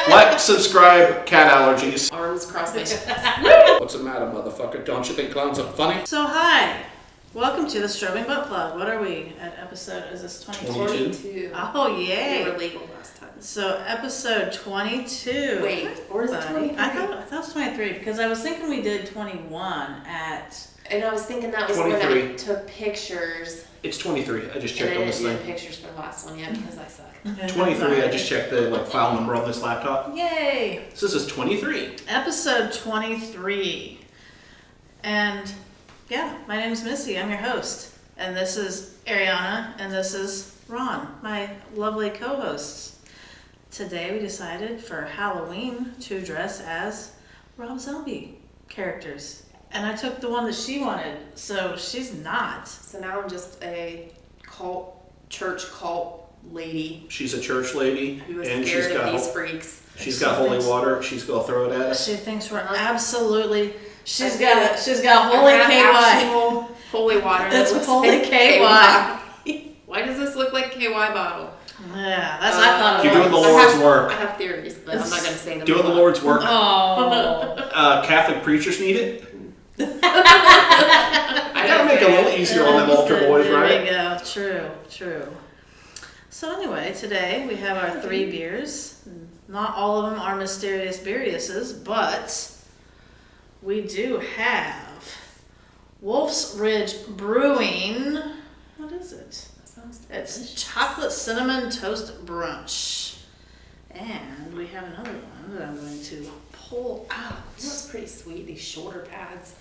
Like, subscribe, cat allergies. Arms crossed my chest. What's the matter, motherfucker? Don't you think clowns are funny? So hi, welcome to the Strobing Butt Plug. What are we at episode, is this 22? 22. Oh yay. We were legal last time. So episode 22. Wait, or is it 23? I thought it was 23 because I was thinking we did 21 at... And I was thinking that was when 23. I took pictures. It's 23. I just And checked I on this didn't do thing. pictures for the last one yet because I suck. 23. I just checked the file number on this laptop. Yay. So this is 23. Episode 23. And yeah, my name is Missy. I'm your host. And this is Ariana and this is Ron, my lovely co-hosts. Today we decided for Halloween to dress as Rob Zombie characters. And I took the one that she wanted, so she's not. So now I'm just a church cult lady She's a church lady, who is and scared of these freaks. she's got holy water. She's gonna throw it at us. She thinks we're absolutely. She's got holy KY. Actual holy water. that It's looks holy like KY. Why does this look like KY bottle? Yeah, that's what I thought it You're doing the was. Lord's work. I have theories, but I'm not going to say them. Doing the Lord's work. Oh. Catholic preachers need it. I gotta make it a little easier on them altar boys, right? There you go. True. So anyway, today we have our 3 beers. Not all of them are mysterious beeriuses, but we do have Wolf's Ridge Brewing. What is it? It's chocolate cinnamon toast brunch. And we have another one that I'm going to pull out. That's pretty sweet, these shoulder pads.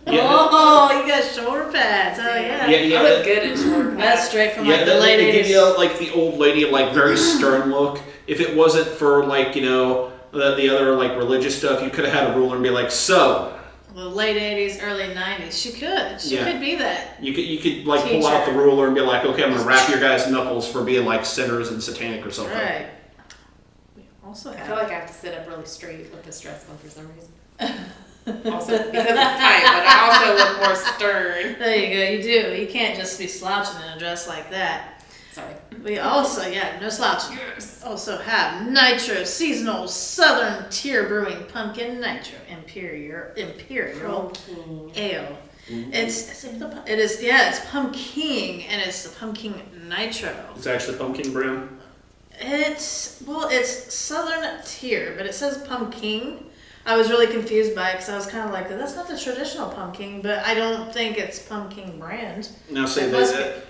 Oh, you got shoulder pads. Oh, yeah. Yeah. I look good in shoulder pads. That's straight from Yeah, like the late they give 80s. you like the old lady, like very stern look. If it wasn't for like, you know, the other like religious stuff, you could have had a ruler and be like, so. The late 80s, early 90s. She could. She could be that. You could like pull out the ruler and be like, okay, I'm gonna wrap your guys' knuckles for being like sinners and satanic or something. Right. We also I have. feel like I have to sit up really straight with this dress on for some reason. Also, because it's tight, but I also look more stern. There you go. You do. You can't just be slouching in a dress like that. Sorry. We also, no slouching. Yes. Also have Nitro Seasonal Southern Tier Brewing Pumpkin Nitro Imperial Ale. It's pumpkin and it's the pumpkin nitro. It's actually pumpkin brown. It's Southern Tier, but it says pumpkin. I was really confused by it because I was kind of like, that's not the traditional pumpkin, but I don't think it's pumpkin brand. Now say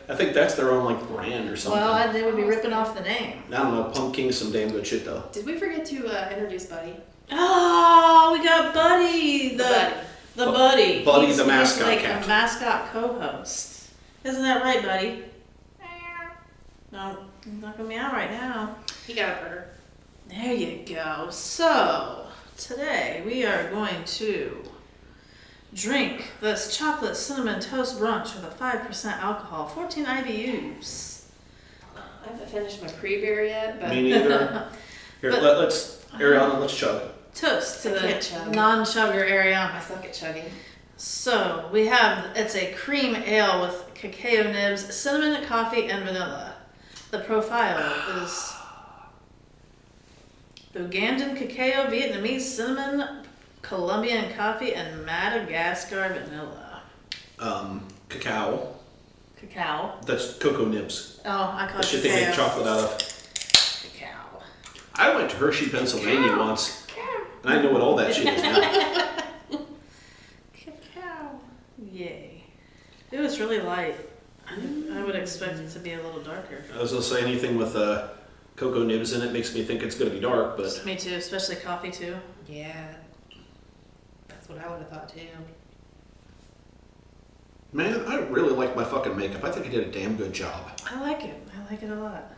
I think that's their own like brand or something. Well, they would be ripping off the name. I don't know. Pumpkin's some damn good shit though. Did we forget to introduce Buddy? Oh, we got Buddy, the Buddy. Buddy, the mascot He's like cat. a mascot co-host. Isn't that right, Buddy? No, he's not gonna be out right now. He got a burger. There you go. So, today we are going to drink this chocolate cinnamon toast brunch with a 5% alcohol, 14 IBUs. I haven't finished my pre-beer yet, but... Me neither. Here, let's Ariana, let's chug. Toast to I the can't chug. non-chugger I Ariana. suck at chugging. So, it's a cream ale with cacao nibs, cinnamon, coffee, and vanilla. The profile is Ugandan cacao, Vietnamese cinnamon, Colombian coffee, and Madagascar vanilla. Cacao. Cacao. That's cocoa nibs. Oh, I call That it shit they make chocolate out of. Cacao. I went to Hershey, Pennsylvania once, and I know what all that shit is now. Cacao. Yay. It was really light. I would expect it to be a little darker. I was gonna say anything with cocoa nibs in it makes me think it's gonna be dark, but Me too, especially coffee too. Yeah. That's what I would have thought too. man, I really like my fucking makeup. I think I did a damn good job. I like it. I like it a lot.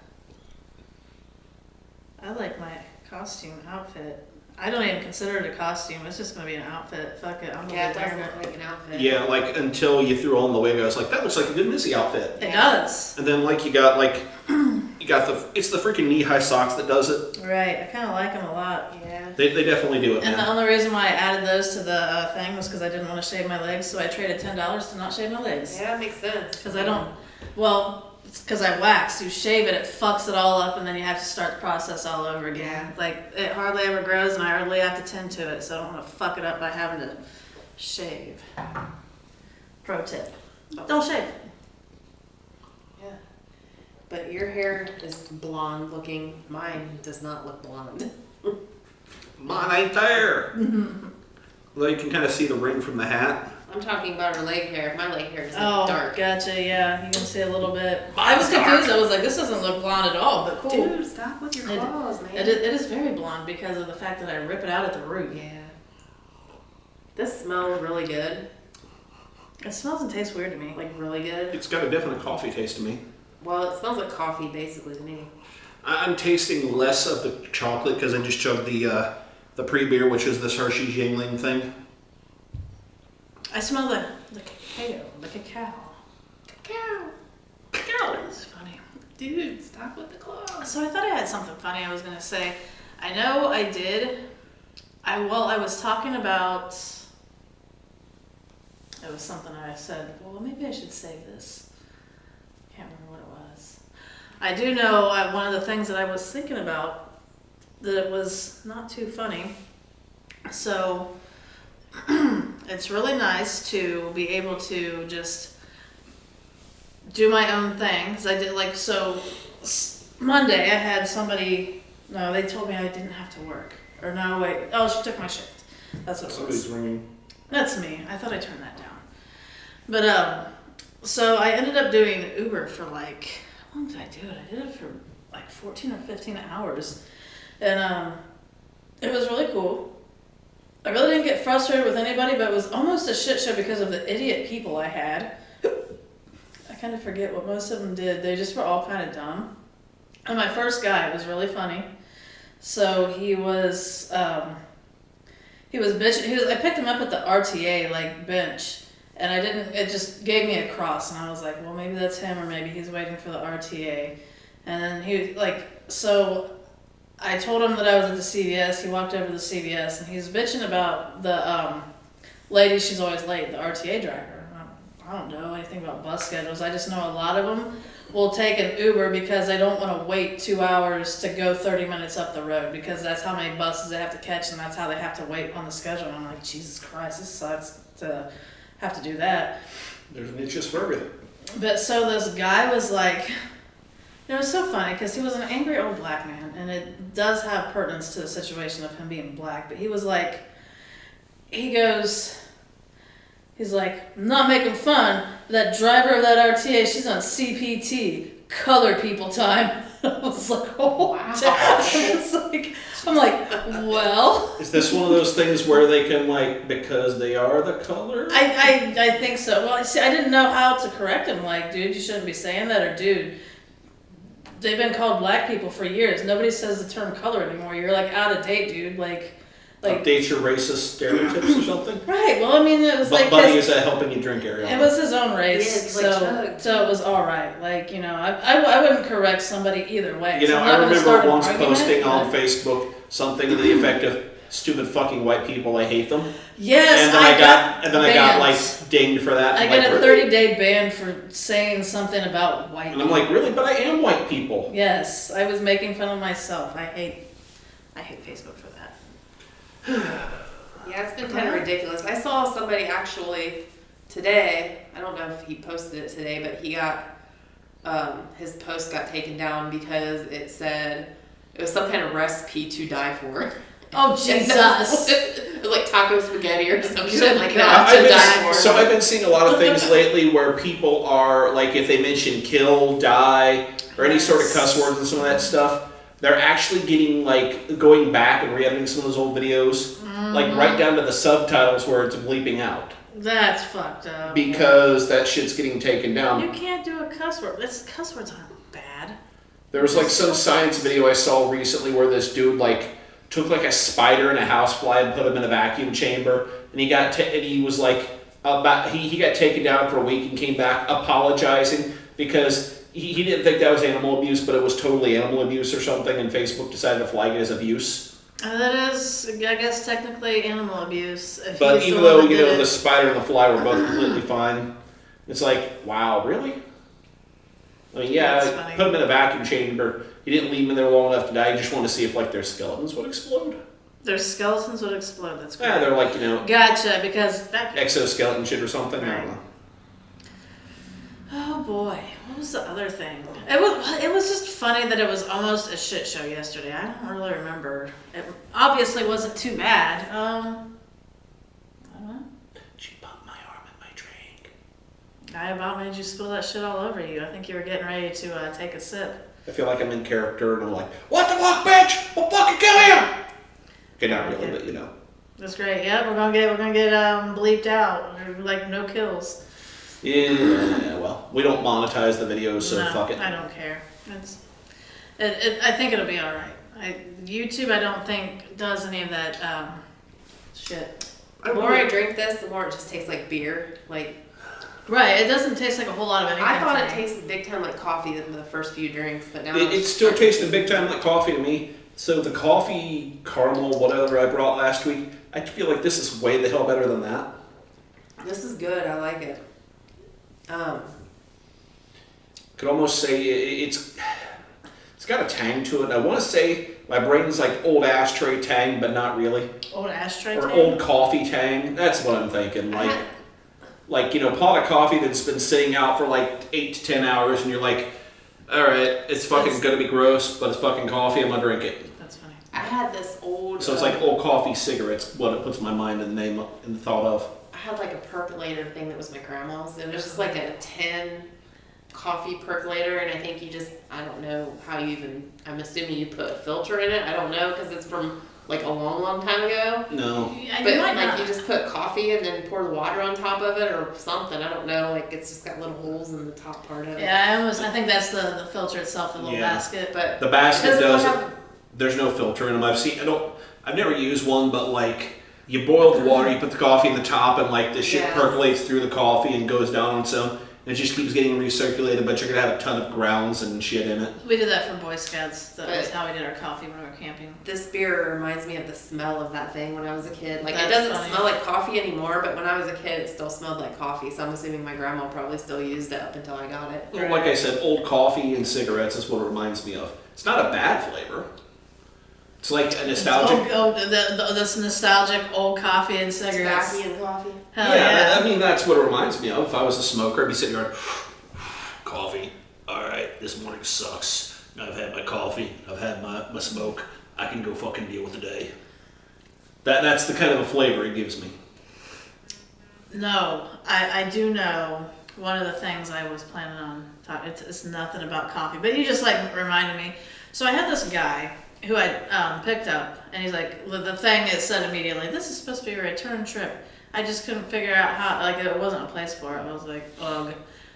I like my costume outfit. I don't even consider it a costume. It's just gonna be an outfit. Fuck it. I'm gonna Yeah, be it does wearing look it. like an outfit. Yeah, like until you threw on the wig, I was like, that looks like a good Missy outfit. It does. And then like you got it's the freaking knee-high socks that does it. Right. I kind of like them a lot. Yeah. They definitely do it, And the man. only reason why I added those to the thing was because I didn't want to shave my legs, so I traded $10 to not shave my legs. Yeah, it makes sense. Because I don't. Well, because I wax, you shave it, it fucks it all up, and then you have to start the process all over again. Yeah. Like, it hardly ever grows, and I hardly have to tend to it, so I don't want to fuck it up by having to shave. Pro tip. Don't shave. Yeah. But your hair is blonde looking. Mine does not look blonde. Mine ain't there. Although you can kind of see the ring from the hat. I'm talking about her leg hair. My leg hair is Oh, dark. gotcha, yeah. You can see a little bit. I was confused. I was like, this doesn't look blonde at all, but cool. Dude, stop with your claws, man. It is very blonde because of the fact that I rip it out at the root. Yeah. This smells really good. It smells and tastes weird to me. Like, really good. It's got a definite coffee taste to me. Well, it smells like coffee, basically, to me. I'm tasting less of the chocolate because I just chugged the pre-beer, which is this Hershey's Yingling thing. I smell the cacao. The cacao. Cacao. It's funny. Dude, stop with the claws. So I thought I had something funny I was going to say. I know I did. I was talking about... It was something I said, well, maybe I should save this. Can't remember what it was. I do know one of the things that I was thinking about that it was not too funny. So it's really nice to be able to just do my own thing. Because I did Monday I had somebody, no, they told me I didn't have to work. Or no, wait, oh, she took my shift. That's what it was. Somebody's ringing. That's me. I thought I turned that down. But, so I ended up doing Uber for how long did I do it? I did it for 14 or 15 hours. And, it was really cool. I really didn't get frustrated with anybody, but it was almost a shit show because of the idiot people I had. I kind of forget what most of them did. They just were all kind of dumb. And my first guy was really funny. So he was bitching. I picked him up at the RTA, bench. And it just gave me a cross. And I was like, well, maybe that's him or maybe he's waiting for the RTA. And then so I told him that I was at the CVS. He walked over to the CVS and he was bitching about the lady, she's always late, the RTA driver. I don't know anything about bus schedules. I just know a lot of them will take an Uber because they don't want to wait 2 hours to go 30 minutes up the road because that's how many buses they have to catch and that's how they have to wait on the schedule. And I'm like, Jesus Christ, this sucks to have to do that. There's niches for everything. But so this guy was like, it was so funny because he was an angry old black man, and it does have pertinence to the situation of him being black. But he was like, he's like, I'm not making fun. That driver of that RTA, she's on CPT, color people time. I was like, oh, wow. I'm like, well. Is this one of those things where they can because they are the color? I think so. Well, see, I didn't know how to correct him. Dude, you shouldn't be saying that, or dude, they've been called black people for years. Nobody says the term color anymore. You're out of date, dude. Update your racist stereotypes or something? Right. Well, I mean, it was Buddy, is that helping you drink, Ariana? It was his own race, Yeah, so it was all right. I wouldn't correct somebody either way. I remember once posting on Facebook something to the effect of "stupid fucking white people, I hate them." Yes, and then I got dinged for that. I got a 30-day ban for saying something about white people. And I'm like, really? But I am white people. Yes, I was making fun of myself. I hate Facebook for that. Yeah, it's been kind of ridiculous. I saw somebody actually today, I don't know if he posted it today, but he got, his post got taken down because it said, it was some kind of recipe to die for. Oh, Jesus. It was taco spaghetti or some shit like that to die for. So I've been seeing a lot of things lately where people are, if they mention kill, die, or any sort of cuss words and some of that stuff, they're actually getting, going back and re-editing some of those old videos, right down to the subtitles where it's bleeping out. That's fucked up. Because that shit's getting taken down. You can't do a cuss word. Cuss words aren't bad. There was, some science video I saw recently where this dude, took, a spider and a housefly and put him in a vacuum chamber, and he got he got taken down for a week and came back apologizing because he didn't think that was animal abuse, but it was totally animal abuse or something, and Facebook decided to flag it as abuse. That is, I guess, technically animal abuse. But even though, the spider and the fly were both completely fine, it's wow, really? I mean, yeah, That's like, funny. put them in a vacuum chamber. You didn't leave them in there long enough to die. You just wanted to see if like their skeletons would explode. Their skeletons would explode. That's great. Yeah, they're like, you know, Gotcha, because that. exoskeleton shit or something. I Right. don't know. Oh boy, what was the other thing? It was just funny that it was almost a shit show yesterday. I don't really remember. It obviously wasn't too bad. I don't know. She bumped my arm in my drink. I about made you spill that shit all over you. I think you were getting ready to take a sip. I feel like I'm in character and I'm like, what the fuck, bitch? We'll fucking kill you! Okay, not really, but you know. That's great. Yeah, we're gonna get bleeped out. Like no kills. Yeah, well, we don't monetize the videos, so No, fuck it. I don't care. I think it'll be all right. YouTube, I don't think does any of that shit. The more I drink this, the more it just tastes like beer. Like Right, it doesn't taste like a whole lot of anything. I thought to it me. tasted big time like coffee in the first few drinks, but now It still tasted big time like coffee to me. So the coffee caramel, whatever I brought last week, I feel like this is way the hell better than that. This is good. I like it. Could almost say it's got a tang to it. I want to say my brain's like old ashtray tang, but not really. Old ashtray Or tang? old coffee tang. That's what I'm thinking. Like you know, pot of coffee that's been sitting out for like 8 to 10 hours, and you're like, all right, it's fucking gonna be gross, but it's fucking coffee. I'm gonna drink it. That's funny. I had this old. So it's like old coffee cigarettes. What it puts my mind in the name in the thought of. I had like a percolator thing that was my grandma's. It was just like a tin coffee percolator, and I think I don't know how you even. I'm assuming you put a filter in it. I don't know because it's from like a long time ago. No. Yeah, But you might like not. you just put coffee and then pour the water on top of it or something. I don't know. Like it's just got little holes in the top part of it. Yeah, I think that's the filter itself, the little Yeah. basket. But The basket doesn't does have- it. There's no filter in them. I've never used one, but like you boil the water, you put the coffee in the top, and like the shit Yes. percolates through the coffee and goes down on its own. And it just keeps getting recirculated, but you're gonna have a ton of grounds and shit in it. We did that for Boy Scouts. That was But- how we did our coffee when we were camping. This beer reminds me of the smell of that thing when I was a kid. Like it That's doesn't funny. smell like coffee anymore, but when I was a kid, it still smelled like coffee. So I'm assuming my grandma probably still used it up until I got it. Well, like I said, old coffee and cigarettes is what it reminds me of. It's not a bad flavor. It's like a nostalgic. This nostalgic old coffee and cigarettes. Tobacco and coffee. Hell Yeah, I mean that's what it reminds me of. If I was a smoker, I'd be sitting there, coffee. All right, this morning sucks. I've had my coffee. I've had my smoke. I can go fucking deal with the day. That's the kind of a flavor it gives me. No, I do know one of the things I was planning on talking. It's nothing about coffee, but you just like reminded me. So I had this guy who I picked up, and he's like, the thing it said immediately, this is supposed to be a return trip. I just couldn't figure out how, like it wasn't a place for it. I was like, ugh.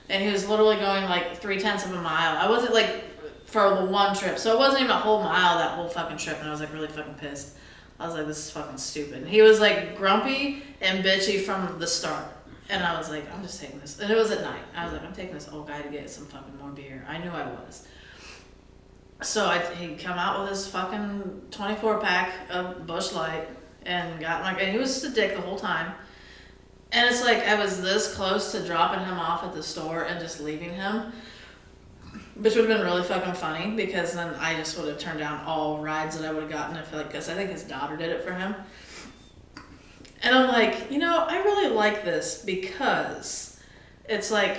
And he was literally going like 0.3 of a mile. I wasn't like for the one trip, so it wasn't even a whole mile that whole fucking trip, and I was like really fucking pissed. I was like, this is fucking stupid. And he was like grumpy and bitchy from the start. And I was like, I'm just taking this. And it was at night. I was like, I'm taking this old guy to get some fucking more beer. I knew I was. So he'd come out with his fucking 24 pack of Busch Light and got like, and he was just a dick the whole time. And it's like I was this close to dropping him off at the store and just leaving him, which would have been really fucking funny because then I just would have turned down all rides that I would have gotten. I feel like because I think his daughter did it for him. And I'm like, you know, I really like this because it's like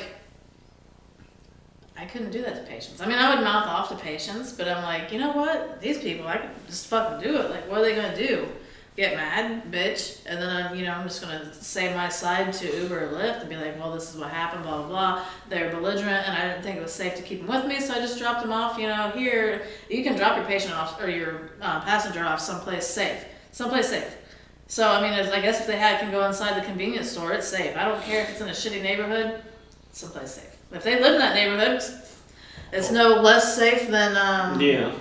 I couldn't do that to patients. I mean, I would mouth off to patients, but I'm like, you know what? These people, I could just fucking do it. Like, what are they gonna do? Get mad, bitch, and then I'm just gonna say my side to Uber or Lyft and be like, well, this is what happened, blah blah blah. They're belligerent, and I didn't think it was safe to keep them with me, so I just dropped them off. You know, here you can drop your patient off or your passenger off someplace safe, So I mean, I guess if they can go inside the convenience store, it's safe. I don't care if it's in a shitty neighborhood, it's someplace safe. If they live in that neighborhood, it's no less safe than Yeah.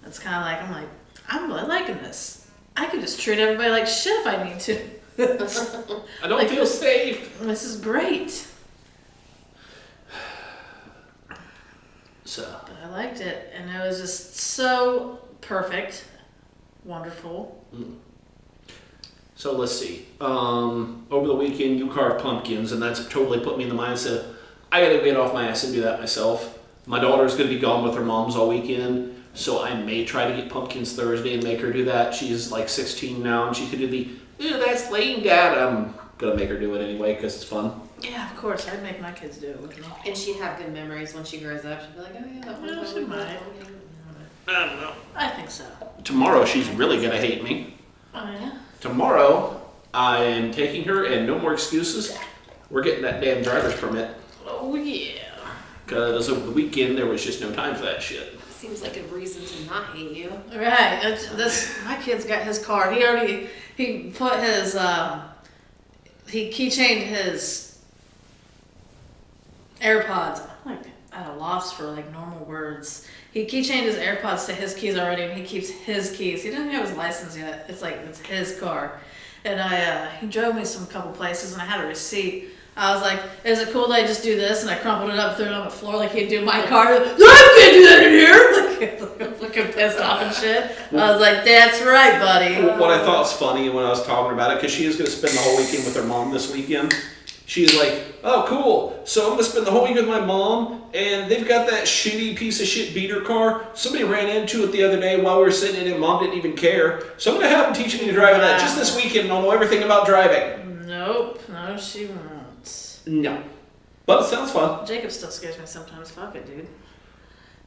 It's kind of like I'm really liking this. I could just treat everybody like shit if I need to. I don't Like, feel safe. This is great. So. But I liked it, and it was just so perfect, wonderful. So let's see. Over the weekend, you carved pumpkins, and that's totally put me in the mindset. I gotta get off my ass and do that myself. My daughter's gonna be gone with her mom's all weekend, so I may try to get pumpkins Thursday and make her do that. She's like 16 now, and she could do the, ew, that's lame, Dad. I'm gonna make her do it anyway because it's fun. Yeah, of course. I'd make my kids do it with me. And she'd have good memories when she grows up. She'd be like, oh yeah, that one Yeah, time she we did might. that one. I don't know. I think so. Tomorrow she's really gonna hate me. Oh, yeah? Tomorrow I am taking her, and no more excuses. We're getting that damn driver's permit. Oh, yeah. Because over the weekend there was just no time for that shit. Seems like a reason to not hate you. Right. My kid's got his car. He put his, he keychained his AirPods. I'm like at a loss for like normal words. He keychained his AirPods to his keys already, and he keeps his keys. He doesn't have his license yet. It's his car. And he drove me some couple places, and I had a receipt. I was like, is it cool that I just do this? And I crumpled it up, threw it on the floor like he'd do my car. I can't do that in here! Like, looking pissed off and shit. I was like, that's right, buddy. What I thought was funny when I was talking about it, because she is going to spend the whole weekend with her mom this weekend. She's like, oh, cool. So I'm going to spend the whole week with my mom, and they've got that shitty piece of shit beater car. Somebody ran into it the other day while we were sitting in it, and Mom didn't even care. So I'm going to have them teaching me to drive that just this weekend, and I'll know everything about driving. Nope. No, she won't. No. But it sounds fun. Jacob still scares me sometimes. Fuck it, dude.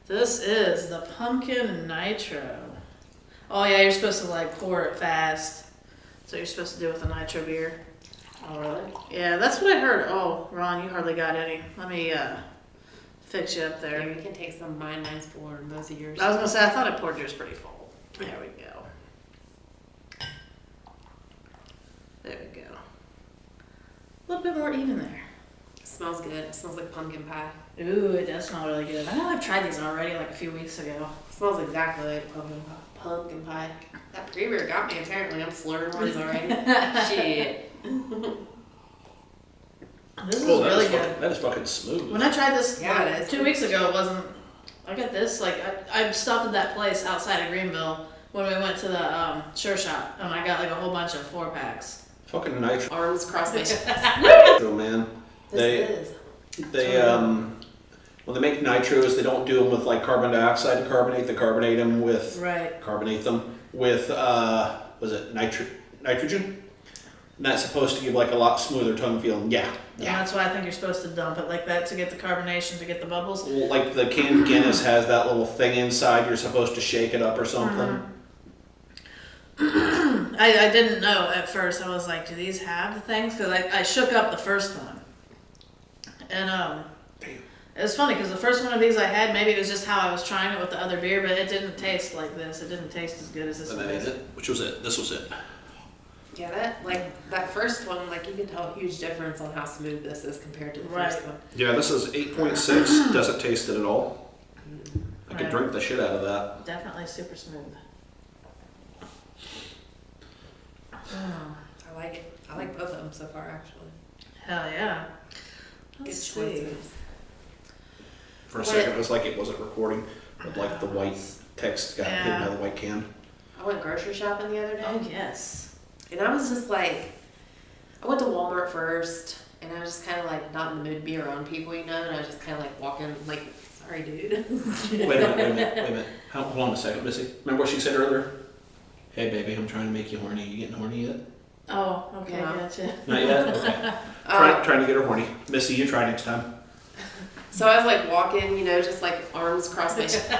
This is the pumpkin nitro. Oh yeah, you're supposed to like pour it fast. So you're supposed to do with a nitro beer. Oh really? Yeah, that's what I heard. Oh, Ron, you hardly got any. Let me fix you up there. Yeah, we can take some of mine. Mine's full, and those of yours. I was gonna say I thought I poured yours pretty full. There we go. There we go. A little bit more even there. Smells good. It smells like pumpkin pie. Ooh, it does smell really good. I know I've tried these already like a few weeks ago. It smells exactly like pumpkin pie. That pre-beer got me apparently. I'm slurring words already. Shit. This is really is good. That is fucking smooth. When I tried this Yeah, it is. 2 weeks ago, it wasn't. I got this. Like I stopped at that place outside of Greenville when we went to the Sure Shop, and I got like a whole bunch of 4-packs. Fucking nitro, Arms crossed my chest. man. This is. They when they make nitros, they don't do them with like carbon dioxide to carbonate. They carbonate them with was it nitrogen? And that's supposed to give like a lot smoother tongue feeling. Yeah. And that's why I think you're supposed to dump it like that to get the carbonation, to get the bubbles. Well, like the canned Guinness has that little thing inside. You're supposed to shake it up or something. I didn't know at first. I was like, do these have the things? Because I shook up the first one. And it was funny because the first one of these I had, maybe it was just how I was trying it with the other beer, but it didn't taste like this. It didn't taste as good as this And one. that is it. Which was it? This was it. Yeah, that first one, like you can tell a huge difference on how smooth this is compared to the first one. Yeah, this is 8.6. Doesn't taste it at all. I could Right. drink the shit out of that. Definitely super smooth. Oh, I like it. I like both of them so far, actually. hell yeah. Good Let's see. choices. For a second, it was like it wasn't recording, but like the white text got hidden by the white can. I went grocery shopping the other day. Oh, yes. And I was just like, I went to Walmart first, and I was just kind of like not in the mood to be around people, you know, and I was just kind of like walking, like, sorry, dude. Wait a minute. Hold on a second, Missy. Remember what she said earlier? Hey, baby, I'm trying to make you horny. You getting horny yet? Oh, okay, Yeah. gotcha. Not yet? Okay. Trying to get her horny. Missy, you try next time. So I was like walking, you know, just like arms crossed my chest. And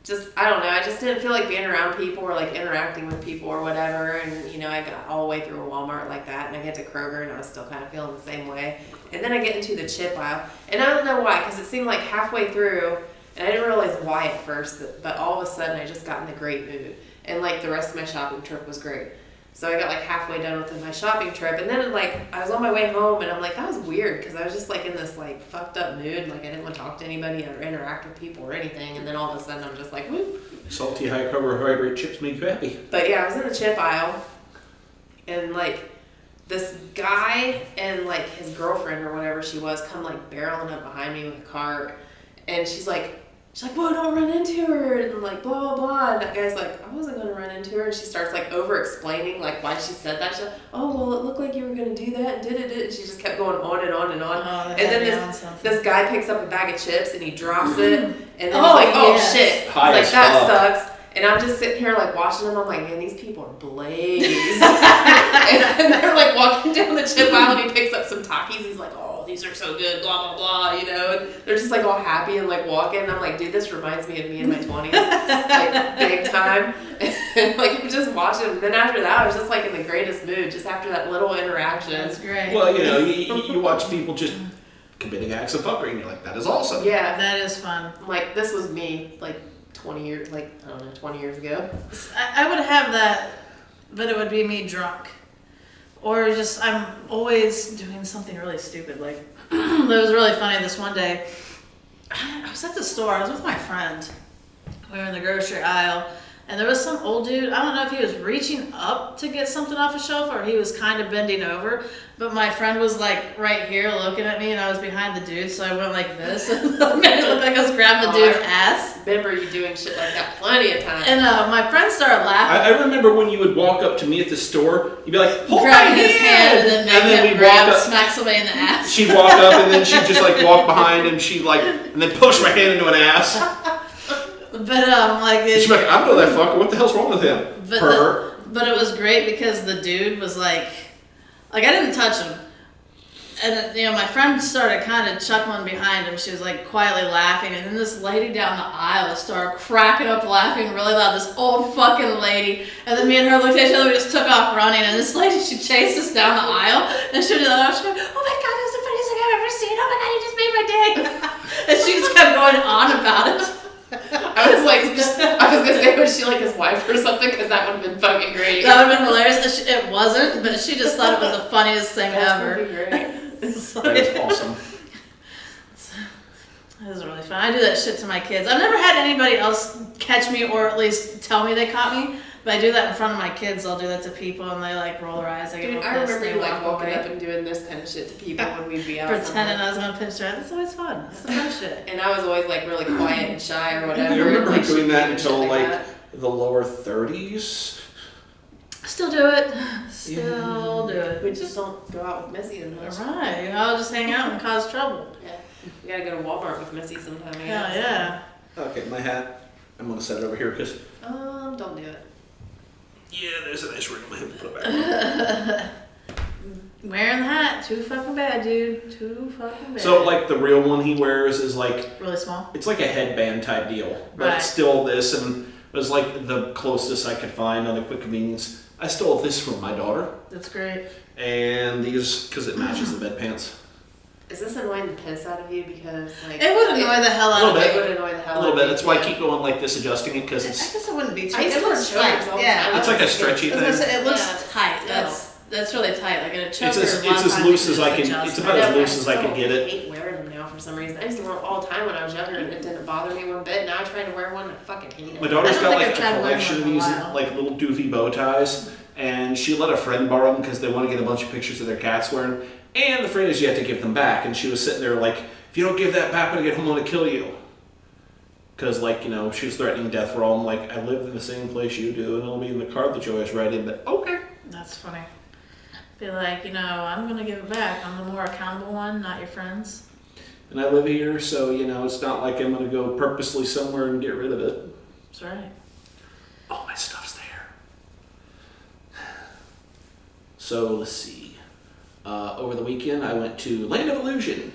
just, I don't know, I just didn't feel like being around people or like interacting with people or whatever. And, you know, I got all the way through a Walmart like that, and I get to Kroger and I was still kind of feeling the same way. And then I get into the chip aisle, and I don't know why, because it seemed like halfway through, and I didn't realize why at first, but all of a sudden I just got in the great mood. And like the rest of my shopping trip was great. So I got like halfway done with my shopping trip, and then like I was on my way home, and I'm like, that was weird, because I was just like in this like fucked up mood, like I didn't want to talk to anybody or interact with people or anything, and then all of a sudden I'm just like, whoop. Salty high carbohydrate chips make you happy. But yeah, I was in the chip aisle, and like this guy and like his girlfriend or whatever she was come like barreling up behind me with a cart, and she's like, she's like, whoa, don't run into her, and I'm like, blah, blah, blah, and that guy's like, I wasn't gonna run into her, and she starts like over-explaining like why she said that. She's like, oh, well, it looked like you were gonna do that, and did it, and she just kept going on and on and on. Oh, And then this guy picks up a bag of chips, and he drops it, and then he's Oh, like, oh, yes. shit. He's High like, as that fuck. sucks. And I'm just sitting here like watching them. I'm like, man, these people are blazed. And they're like walking down the chip aisle, and he picks up some Takis. He's like, oh, these are so good, blah, blah, blah, you know. And they're just like all happy and like walking. And I'm like, dude, this reminds me of me in my 20s, like big time. And like I'm just watching. And then after that, I was just like in the greatest mood, just after that little interaction. That's great. Well, you know, you watch people just committing acts of fuckery, and you're like, that is awesome. Yeah. That is fun. I'm like, this was me, like 20 years, like, I don't know, 20 years ago. I would have that, but it would be me drunk. Or just, I'm always doing something really stupid. Like, it was really funny this one day. I was at the store, I was with my friend. We were in the grocery aisle, and there was some old dude. I don't know if he was reaching up to get something off a shelf or he was kind of bending over, but my friend was like right here looking at me, and I was behind the dude, so I went like this, and it made it look like I was grabbing the dude's ass. Remember you doing shit like that plenty of times. And my friend started laughing. I remember when you would walk up to me at the store, you'd be like, hold my Grabbing his hand and then making him we'd grab, walk up, smack somebody in the ass. she'd walk up and then she'd just like walk behind him, she'd like, and then push my hand into an ass. But like She'd be like, I know that fucker, what the hell's wrong with him? but it was great because the dude was like I didn't touch him. And you know, my friend started kind of chuckling behind him. She was like quietly laughing, and then this lady down the aisle started cracking up laughing really loud. This old fucking lady, and then me and her looked at each other. We just took off running, and this lady, she chased us down the aisle, and she was like, "Oh my god, that was the funniest thing I've ever seen! Oh my god, you just made my day!" And she just kept going on about it. I was gonna say, was she like his wife or something? Because that would have been fucking great. That would have been hilarious. It wasn't, but she just thought it was the funniest thing ever. That'd be great. That is awesome. That was really fun. I do that shit to my kids. I've never had anybody else catch me or at least tell me they caught me, but I do that in front of my kids. I'll do that to people, and they like roll their eyes. They get Dude, real I pissed, remember they you like walk walking away. up and doing this kind of shit to people when we'd be out. Pretending somewhere. I was gonna pinch their head. That's always fun. That's the fun shit. And I was always like really quiet and shy or whatever. I remember like, doing that shit until like that. the lower 30s. Still do it. Still do it. We just don't go out with Missy as much. Alright, I'll just hang out and cause trouble. Yeah. We gotta go to Walmart with Missy sometime. I Hell guess. yeah. Okay, my hat. I'm gonna set it over here because Don't do it. yeah, there's a nice ring on my head. Put it back. Wearing the hat, too fucking bad, dude. Too fucking bad. So like the real one he wears is like really small. it's like a headband type deal, but Right. still this, and it was like the closest I could find on the quick convenience. I stole this from my daughter, That's great. and these because it matches the bed pants. Is this annoying the piss out of you? Because like It would annoy the hell out of little me. it would annoy the hell A out little of bit. me. That's why I Yeah. keep going like this, adjusting it because I it's guess it wouldn't be too. I used It to wear looks chokers tight. all the Yeah. time. it's like a stretchy I was gonna thing. say, it looks Yeah. tight. Yeah. That's really tight. Like in a choker. It's as a lot of times loose you as I just can. adjust It's it. about as loose as I can get I it. hate wearing them now for some reason. I used to wear them all the time when I was younger and it didn't bother me one bit. Now I try to wear one and I fucking hate My it. daughter's I don't got think like I've tried a wearing collection of one in a these while. like little doofy bow ties, and she let a friend borrow them because they want to get a bunch of pictures of their cats wearing. And the friend is yet to give them back, and she was sitting there like, if you don't give that back when I get home, I'm gonna kill you. Because like, you know, she was threatening death row. I'm like, I live in the same place you do, and it'll be in the car that you always ride in. But okay. That's funny. Be like, you know, I'm gonna give it back. I'm the more accountable one, not your friends. And I live here, so you know, it's not like I'm gonna go purposely somewhere and get rid of it. That's right. All my stuff's there. So let's see. Over the weekend, I went to Land of Illusion,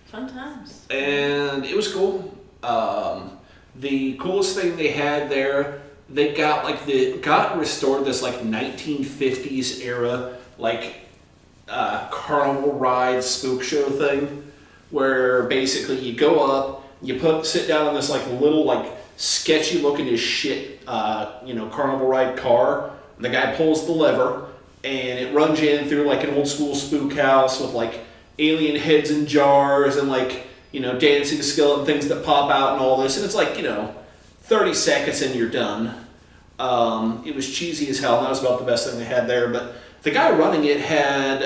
Fun times. and it was cool. The coolest thing they had there, they got got restored this like 1950s era like carnival ride spook show thing, where basically you go up, you sit down on this like little like sketchy looking as shit carnival ride car. The guy pulls the lever, and it runs you in through like an old school spook house with like alien heads in jars and like, you know, dancing skeleton things that pop out and all this. And it's like, you know, 30 seconds and you're done. It was cheesy as hell. And that was about the best thing they had there. But the guy running it had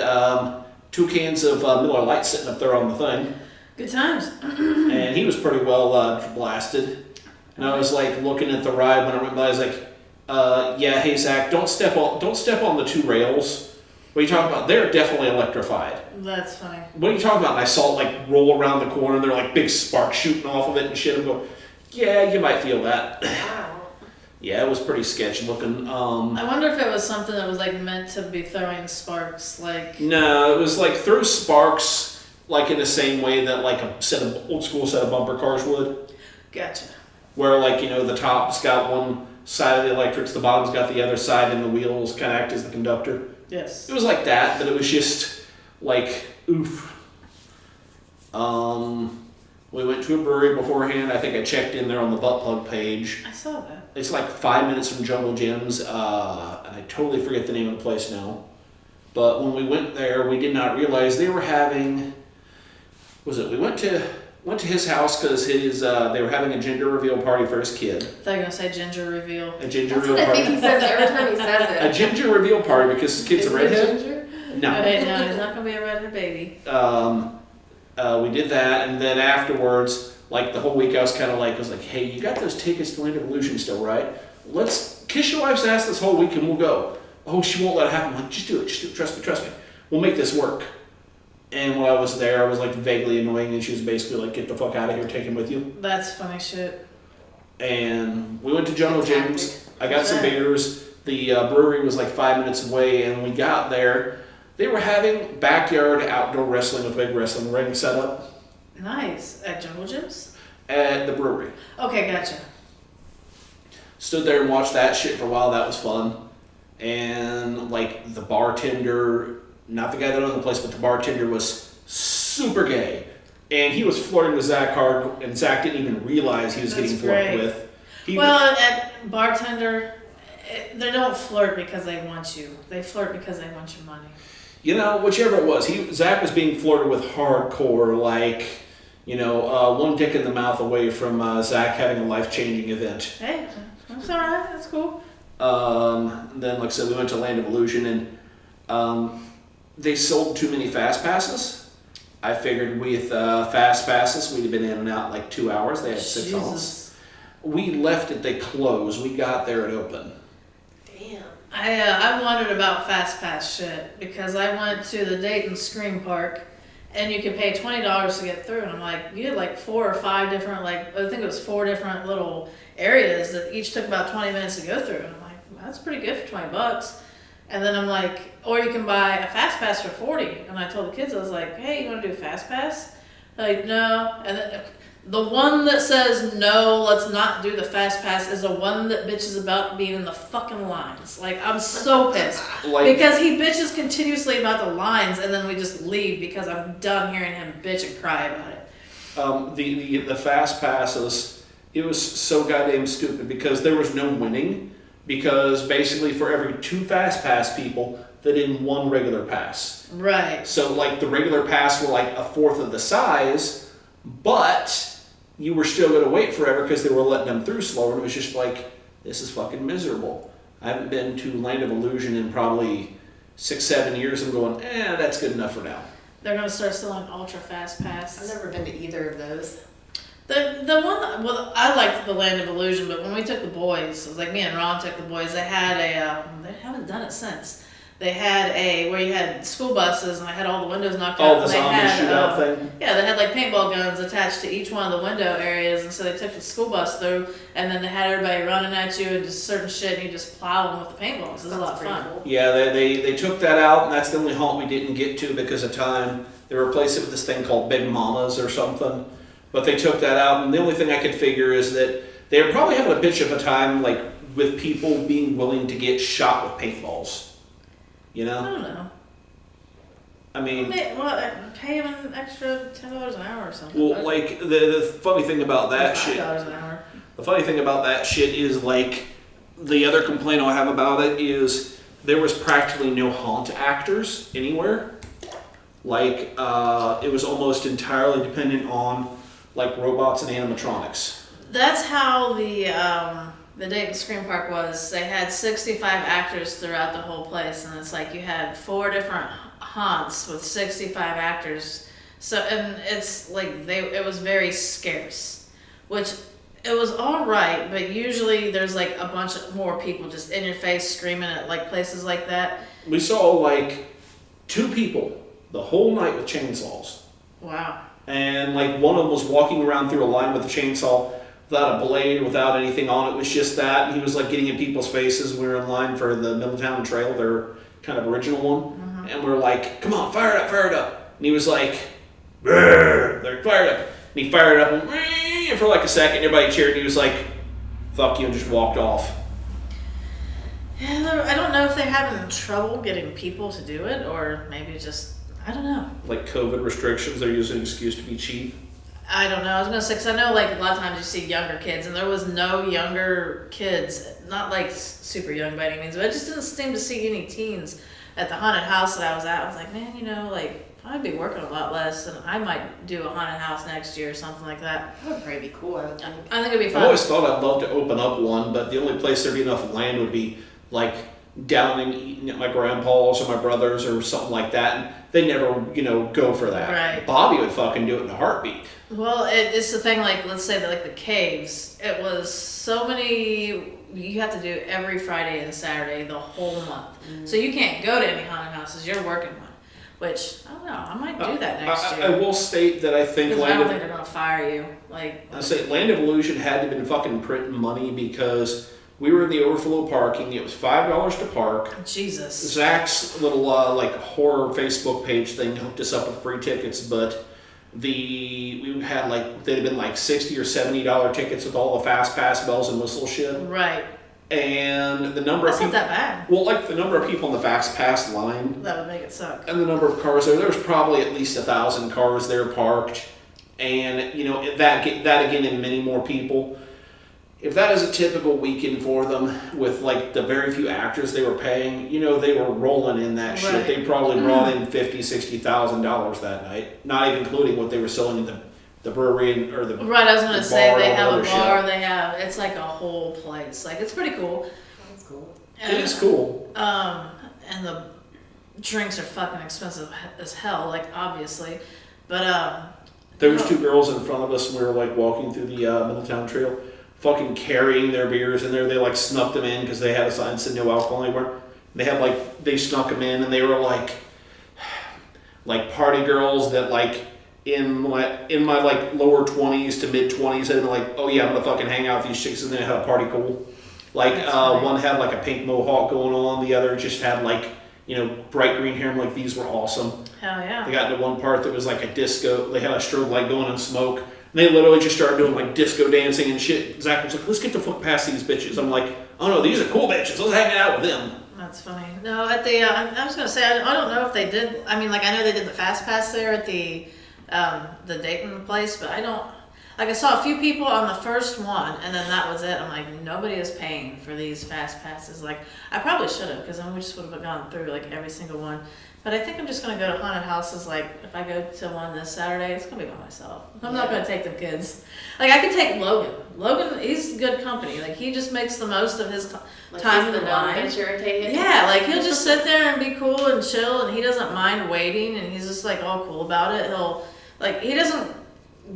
2 cans of Miller Lite sitting up there on the thing. Good times. And he was pretty well blasted. And I was like looking at the ride when I went by. I was like, yeah, hey Zach, don't step on the 2 rails. What are you talking about? They're definitely electrified. That's funny. What are you talking about? And I saw it like roll around the corner. They're like big sparks shooting off of it and shit. I'm going, yeah, you might feel that. Wow. Yeah, it was pretty sketchy looking. I wonder if it was something that was like meant to be throwing sparks, like. No, it was like throw sparks like in the same way that like a old school set of bumper cars would. Gotcha. Where like, you know, the top's got one side of the electrics, the bottom's got the other side, and the wheels kind of act as the conductor. Yes. It was like that, but it was just like, oof. We went to a brewery beforehand. I think I checked in there on the butt plug page. I saw that. It's like 5 minutes from Jungle Gyms, and I totally forget the name of the place now. But when we went there, we did not realize they were having. We went to his house because they were having a gender reveal party for his kid. I thought you were gonna say ginger reveal. A ginger That's reveal what I think party. he says every time he says it. A ginger reveal party because his kid's a Is it redhead. ginger? No. Okay, no, he's not gonna be a redhead baby. We did that, and then afterwards, like the whole week, I was like, hey, you got those tickets to Land of Illusion still, right? Let's kiss your wife's ass this whole week and we'll go. Oh, she won't let it happen. I'm like, just do it, trust me. We'll make this work. And when I was there, I was like vaguely annoying, and she was basically like, get the fuck out of here, take him with you. That's funny shit. And we went to Jungle Gyms. I got some Okay. beers. The brewery was like 5 minutes away, and we got there. They were having backyard outdoor wrestling with big wrestling ring set up Nice. At Jungle Gyms? at the brewery. Okay, gotcha. Stood there and watched that shit for a while. That was fun. And like the bartender, not the guy that owned the place, but the bartender was super gay. And he was flirting with Zach hard, and Zach didn't even realize he was That's getting flirted great. with. Well, at bartender, they don't flirt because they want you. They flirt because they want your money. You know, whichever it was, Zach was being flirted with hardcore, like, you know, one dick in the mouth away from Zach having a life-changing event. Hey, that's all right. That's cool. Then, like I said, we went to Land of Illusion, and they sold too many fast passes. I figured with fast passes, we'd have been in and out in like 2 hours. They had 6 on us. We left it, they closed. We got there at open. Damn. I wondered about fast pass shit because I went to the Dayton Scream Park, and you could pay $20 to get through, and I'm like, you had like 4 or 5 different, like, I think it was 4 different little areas that each took about 20 minutes to go through, and I'm like, that's pretty good for $20. And then I'm like, or you can buy a fast pass for 40. And I told the kids, I was like, hey, you want to do a fast pass? They're like, no. And then the one that says no, let's not do the fast pass is the one that bitches about being in the fucking lines. Like, I'm so pissed. Because he bitches continuously about the lines, and then we just leave because I'm done hearing him bitch and cry about it. The fast passes, it was so goddamn stupid because there was no winning. Because basically for every 2 fast pass people, they did 1 regular pass. Right. So like the regular pass were like a 1/4 of the size, but you were still going to wait forever because they were letting them through slower. And it was just like, this is fucking miserable. I haven't been to Land of Illusion in probably 6-7 years. I'm going, that's good enough for now. They're going to start selling ultra fast pass. I've never been to either of those. The one, well, I liked the Land of Illusion, but when we took the boys, it was like me and Ron took the boys, they had they haven't done it since. They had where you had school buses and they had all the windows knocked out. Oh, the zombie shootout thing? Yeah, they had like paintball guns attached to each one of the window areas, and so they took the school bus through, and then they had everybody running at you and just certain shit, and you just plow them with the paintballs. It was a lot of fun. Cool. Yeah, they took that out, and that's the only haunt we didn't get to because of time. They replaced it with this thing called Big Mamas or something. But they took that out, and the only thing I could figure is that they were probably having a bitch of a time, like, with people being willing to get shot with paintballs. You know? I don't know. I mean... Well, pay them an extra $10 an hour or something. Well, like, the funny thing about that shit... $5 an hour. The funny thing about that shit is, like, the other complaint I have about it is there was practically no haunt actors anywhere. Like, it was almost entirely dependent on... like robots and animatronics. That's how the Dayton Scream Park was. They had 65 actors throughout the whole place, and it's like you had 4 different haunts with 65 actors. So, and it's like it was very scarce, which It was all right, but usually there's like a bunch of more people just in your face screaming at like places like that. We saw like 2 people the whole night with chainsaws. Wow. And like one of them was walking around through a line with a chainsaw without a blade, without anything on it. It was just that. And he was like getting in people's faces. We were in line for the Middletown Trail, their kind of original one. And we were like, come on, fire it up. And he was like, they're fired up. And he fired it up and for like a second, everybody cheered. And he was like, fuck you, and just walked off. Yeah, I don't know if they're having trouble getting people to do it, or maybe just, I don't know. Like COVID restrictions, they're using an excuse to be cheap. I don't know. I was gonna say, because I know like a lot of times you see younger kids, and there was no younger kids, not like super young by any means, but I just didn't seem to see any teens at the haunted house that I was at. I was like, man, you know, like I'd be working a lot less, and I might do a haunted house next year or something like that. That would probably be cool, I would think. I think it'd be I've fun. always thought I'd love to open up one, but the only place there'd be enough land would be like down and eating at my grandpa's or my brother's or something like that, and they never, you know, go for that. Right. Bobby would fucking do it in a heartbeat. Well, it's the thing, like, let's say that, like, the caves, it was so many, you have to do every Friday and Saturday the whole month. So you can't go to any haunted houses, you're working one. Which, I don't know, I might do that next year. I will state that I think Because I don't think they're gonna fire you, like. I say Land of Illusion had to have been fucking printing money because we were in the overflow parking. It was $5 to park. Jesus. Zach's little like horror Facebook page thing hooked us up with free tickets, but we had like they'd have been like $60 or $70 tickets with all the fast pass bells and whistle shit. Right. And the number That's of people, not that bad. well, like the number of people in the fast pass line That would make it suck. and the number of cars there was probably at least 1,000 cars there parked, and you know that again and many more people. If that is a typical weekend for them with like the very few actors they were paying, you know, they were rolling in that shit. Right. They probably brought in $50,000-$60,000 that night, not even including what they were selling at the brewery or the Right, I was gonna the say, bar they and have a other bar, shit. they have, it's like a whole place. Like, it's pretty cool. That's cool. It is cool. And the drinks are fucking expensive as hell, like, obviously. But, There was 2 girls in front of us, and we were like walking through the Middletown Trail, fucking carrying their beers in there. They like snuck them in because they had a sign that said no alcohol anywhere. They had like they snuck them in, and they were like party girls that like in my like lower 20s to mid 20s, and like, oh yeah, I'm gonna fucking hang out with these chicks, and they had a party cool. Like one had like a pink mohawk going on, the other just had like, you know, bright green hair. I'm like, these were awesome. hell yeah. They got into one part that was like a disco. They had a strobe light going and smoke. And they literally just started doing like disco dancing and shit. Zach was like, let's get the fuck past these bitches. I'm like, oh no, these are cool bitches. Let's hang out with them. That's funny. No, at the, I was gonna say, I don't know if they did, I mean, like, I know they did the Fast Pass there at the Dayton place, but I don't, like, I saw a few people on the first one, and then that was it. I'm like, nobody is paying for these Fast Passes. Like, I probably should have, because then we just would have gone through, like, every single one. But I think I'm just gonna go to haunted houses. Like, if I go to one this Saturday, it's gonna be by myself. I'm not gonna take them kids. Like, I could take Logan. Logan, he's good company. Like, he just makes the most of his Like time he's in the the dumb line. bitch irritated. Yeah, like he'll just sit there and be cool and chill, and he doesn't mind waiting, and he's just like all cool about it. He doesn't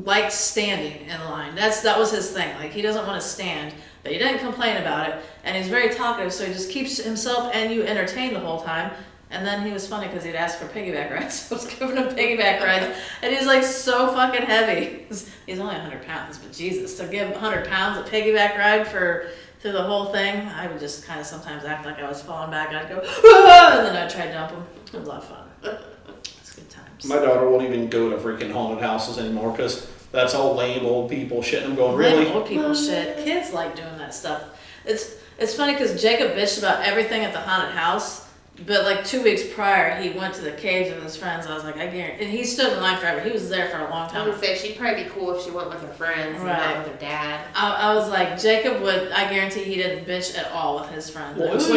like standing in line. That was his thing. Like, he doesn't want to stand, but he didn't complain about it, and he's very talkative, so he just keeps himself and you entertained the whole time. And then he was funny because he'd ask for piggyback rides. So I was giving him piggyback rides, and he's like so fucking heavy. He's only 100 pounds, but Jesus, to give 100 pounds a piggyback ride through the whole thing, I would just kind of sometimes act like I was falling back, and I'd go, ah! And then I'd try to dump him. It was a lot of fun. It's good times. My daughter won't even go to freaking haunted houses anymore because that's all lame old people shit. And I'm going, really? Old people shit. Kids like doing that stuff. It's funny because Jacob bitched about everything at the haunted house. But like 2 weeks prior, he went to the caves with his friends. I was like, I guarantee. And he stood in line forever. He was there for a long I time. would say she'd probably be cool if she went with her friends and Right. not with her dad. I was like, Jacob would. I guarantee he didn't bitch at all with his friends. Well, it's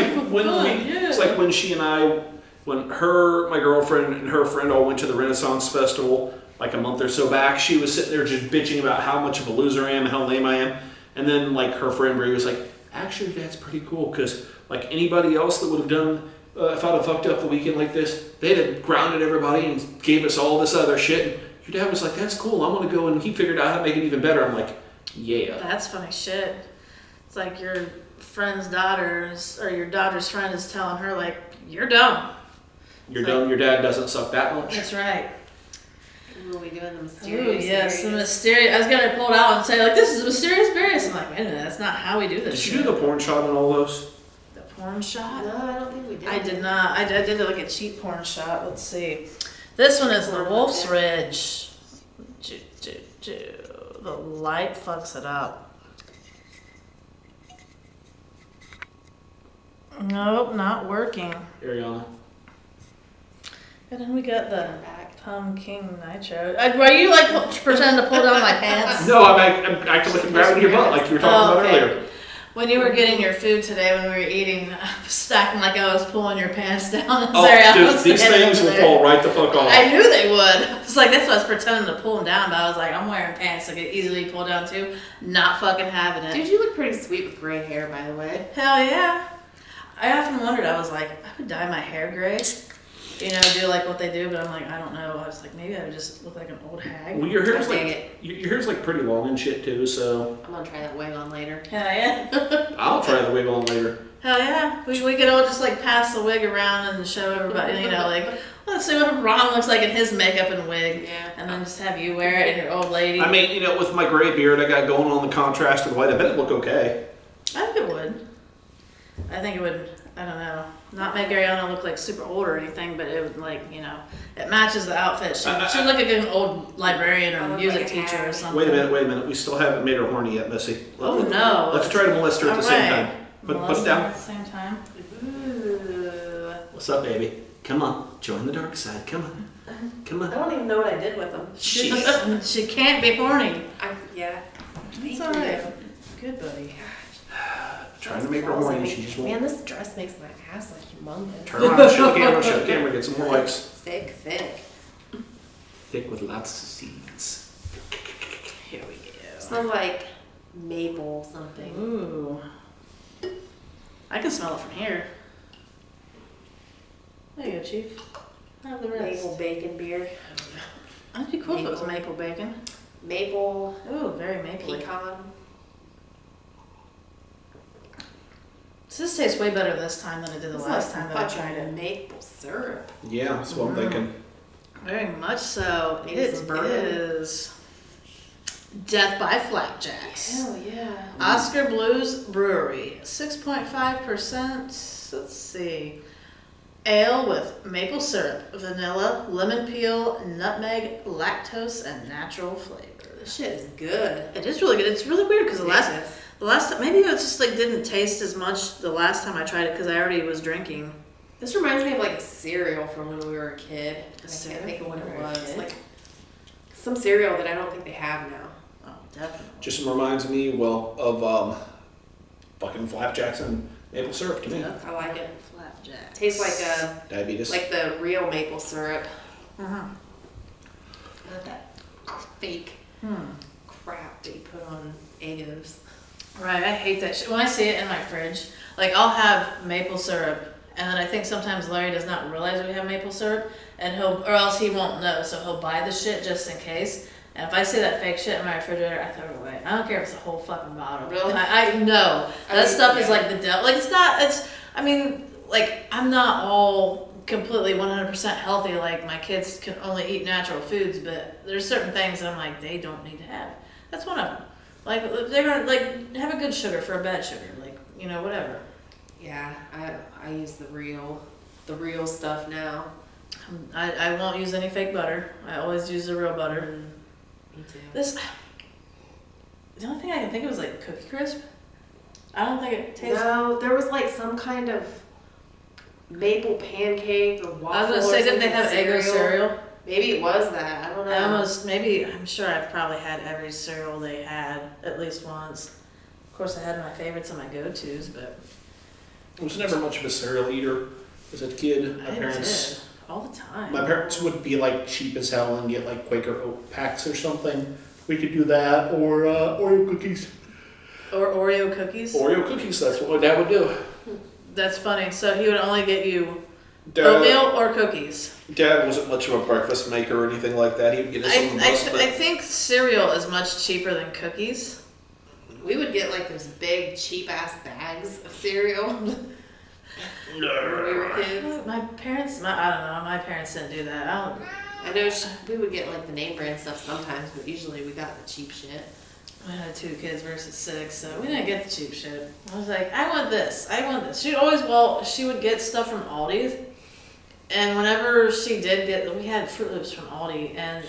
like when she and I, when my girlfriend and her friend all went to the Renaissance Festival like a month or so back. She was sitting there just bitching about how much of a loser I am and how lame I am. And then like her friend Brie was like, actually, that's pretty cool because like anybody else that would have done. If I'd have fucked up the weekend like this, they'd have grounded everybody and gave us all this other shit. And your dad was like, that's cool, I'm going to go, and he figured out how to make it even better. I'm like, Yeah. That's funny shit. It's like your friend's daughter's, or your daughter's friend is telling her, like, you're dumb. You're dumb, your dad doesn't suck that much. That's right. We'll be doing the Ooh, mysterious. yes, the mysterious. I was gonna pull it out and say, like, this is mysterious berries. I'm like, wait a minute, that's not how we do this. Did you do the porn shot on all those? The porn shot? No, I don't think we did. I did not. I did like a cheap porn shot. Let's see. This one is the Wolf's Ridge. The light fucks it up. Nope, not working. Ariana. And then we got the Back. Pumpkin Nitro. Were you like pretending to pull down my pants? No, I'm acting like I'm grabbing your butt like you were talking about earlier. When you were getting your food today, when we were eating, I was stacking like I was pulling your pants down. Oh, dude, these things will fall right the fuck off. I knew they would. It's like, that's why I was pretending to pull them down, but I was like, I'm wearing pants that could easily pull down too. Not fucking having it. Dude, you look pretty sweet with gray hair, by the way. Hell yeah. I often wondered, I was like, I would dye my hair gray. You know, do like what they do, but I'm like, I don't know. I was like, maybe I would just look like an old hag. Well, your hair's I dig like it. your hair's like pretty long and shit too, so I'm gonna try that wig on later. Hell yeah. I'll try the wig on later. Hell yeah. We could all just like pass the wig around and show everybody, you know, like, let's see what Ron looks like in his makeup and wig. Yeah. And then just have you wear it and your old lady. I mean, you know, with my gray beard I got going on the contrast with white, I bet it'd look okay. I think it would. I think it would, I don't know, not make Ariana look like super old or anything, but it would, like, you know, it matches the outfit. She'd look like an old librarian or I look music like a teacher or hag. something. Wait a minute. We still haven't made her horny yet, Missy. Oh no. Let's try to molest her at the same Alright. time. Put it Molest down. her at the same time. Ooh. What's up, baby? Come on, join the dark side. Come on. Come I on. don't even know what I did with them. She can't be horny. Yeah. It's alright. Good buddy. Trying to make her horny, she just Man, won't. this dress makes my ass like humongous. Turn around, show the camera, get some more likes. Thick. Thick with lots of seeds. Here we go. Smells like maple something. Ooh. I can smell it from here. There you go, Chief. Have the rest. Maple bacon beer. That'd be cool if it was maple bacon. Maple Ooh, very mapley. pecan. So this tastes way better this time than it did the This last is time like that I fucking tried it. maple syrup. Yeah, that's what I'm thinking. Very much so. Maybe It some bourbon. is Death by Flapjacks. Hell yeah. Oscar Blues Brewery, 6.5%. Let's see. Ale with maple syrup, vanilla, lemon peel, nutmeg, lactose, and natural flavors. This shit is good. It is really good. It's really weird because the last time, maybe it just like didn't taste as much the last time I tried it because I already was drinking. This reminds me of like a cereal from when we were a kid. And I can't cereal think of what it from when we were a was. kid? Like some cereal that I don't think they have now. Oh, definitely. Just reminds me, well, of fucking flapjacks and maple syrup to me. Yeah. I like it. Flapjack. Tastes Diabetes. like the real maple syrup. Uh-huh. Not that fake crap that you put on Eggos. Right, I hate that shit. When I see it in my fridge, like I'll have maple syrup, and then I think sometimes Larry does not realize we have maple syrup, and or else he won't know, so he'll buy the shit just in case. And if I see that fake shit in my refrigerator, I throw it away. I don't care if it's a whole fucking bottle. Really? I know. I That mean, stuff is yeah. like the devil. Like I mean, like I'm not all completely 100% healthy. Like my kids can only eat natural foods, but there's certain things that I'm like, they don't need to have. That's one of them. Like they're gonna like have a good sugar for a bad sugar, like you know whatever. Yeah, I use the real stuff now. I won't use any fake butter. I always use the real butter. Me too. The only thing I can think of is like Cookie Crisp. I don't think it tastes. No, there was like some kind of maple pancake or waffle. I was gonna say, didn't they have Eggo cereal? Maybe it was that. I don't know. I'm sure I've probably had every cereal they had at least once. Of course, I had my favorites and my go-tos, but I was never much of a cereal eater as a kid. I did all the time. My parents would be like cheap as hell and get like Quaker oat packs or something. We could do that, or Oreo cookies. Or Oreo cookies. Oreo cookies, that's what my dad would do. That's funny. So he would only get you Dad, oatmeal or cookies. Dad wasn't much of a breakfast maker or anything like that. He would get us something else, but I think cereal is much cheaper than cookies. We would get like those big cheap ass bags of cereal when we were kids. My parents, I don't know, my parents didn't do that. I know we would get like the name brand stuff sometimes, but usually we got the cheap shit. I had 2 kids versus 6, so we didn't get the cheap shit. I was like, I want this, I want this. She would get stuff from Aldi's, and whenever she did get, we had Fruit Loops from Aldi, and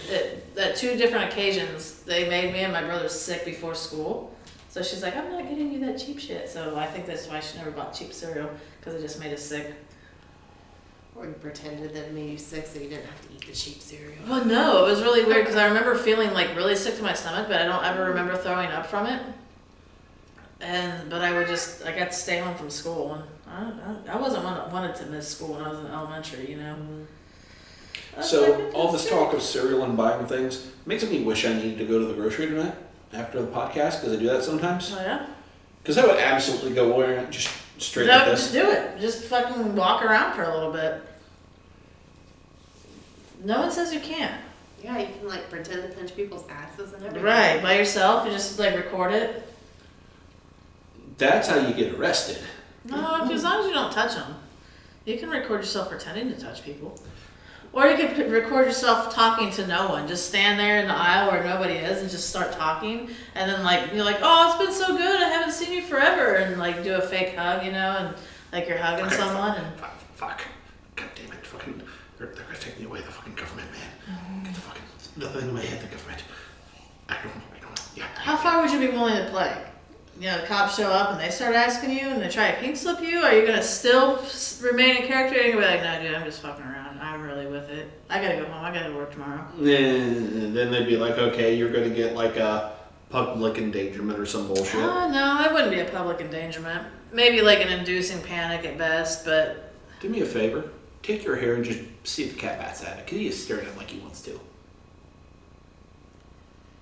at 2 different occasions, they made me and my brother sick before school. So she's like, I'm not getting you that cheap shit. So I think that's why she never bought cheap cereal, because it just made us sick. Or you pretended that it made you sick so you didn't have to eat the cheap cereal. Well, no, it was really weird because I remember feeling like really sick to my stomach, but I don't ever remember throwing up from it. But I got to stay home from school, and I wasn't wanted to miss school when I was in elementary, you know. So all this talk of cereal and buying things makes me wish I needed to go to the grocery tonight after the podcast, because I do that sometimes. Oh yeah. Because I would absolutely go wearing it just straight No, like this. just do it. Just fucking walk around for a little bit. No one says you can't. Yeah, you can like pretend to pinch people's asses and everything. Right, by yourself, you just like record it. That's how you get arrested. No, as long as you don't touch them. You can record yourself pretending to touch people. Or you could record yourself talking to no one. Just stand there in the aisle where nobody is and just start talking. And then like, you're like, oh, it's been so good. I haven't seen you forever. And like do a fake hug, you know, and like you're hugging someone. And Fuck. God damn it. Fucking, they're going to take me away, the fucking government, man. Get the fucking, nothing in my head, the government. I don't know. Yeah. how far would you be willing to play? You know, the cops show up and they start asking you and they try to pink slip you? Are you going to still remain in character? Or are you going to be like, no, dude, I'm just fucking around. I'm really with it. I got to go home. I got to work tomorrow. Then they'd be like, okay, you're going to get like a public endangerment or some bullshit. Oh, no, it wouldn't be a public endangerment. Maybe like an inducing panic at best, but... Do me a favor. Take your hair and just see if the cat bats at it. Because he is staring at it like he wants to.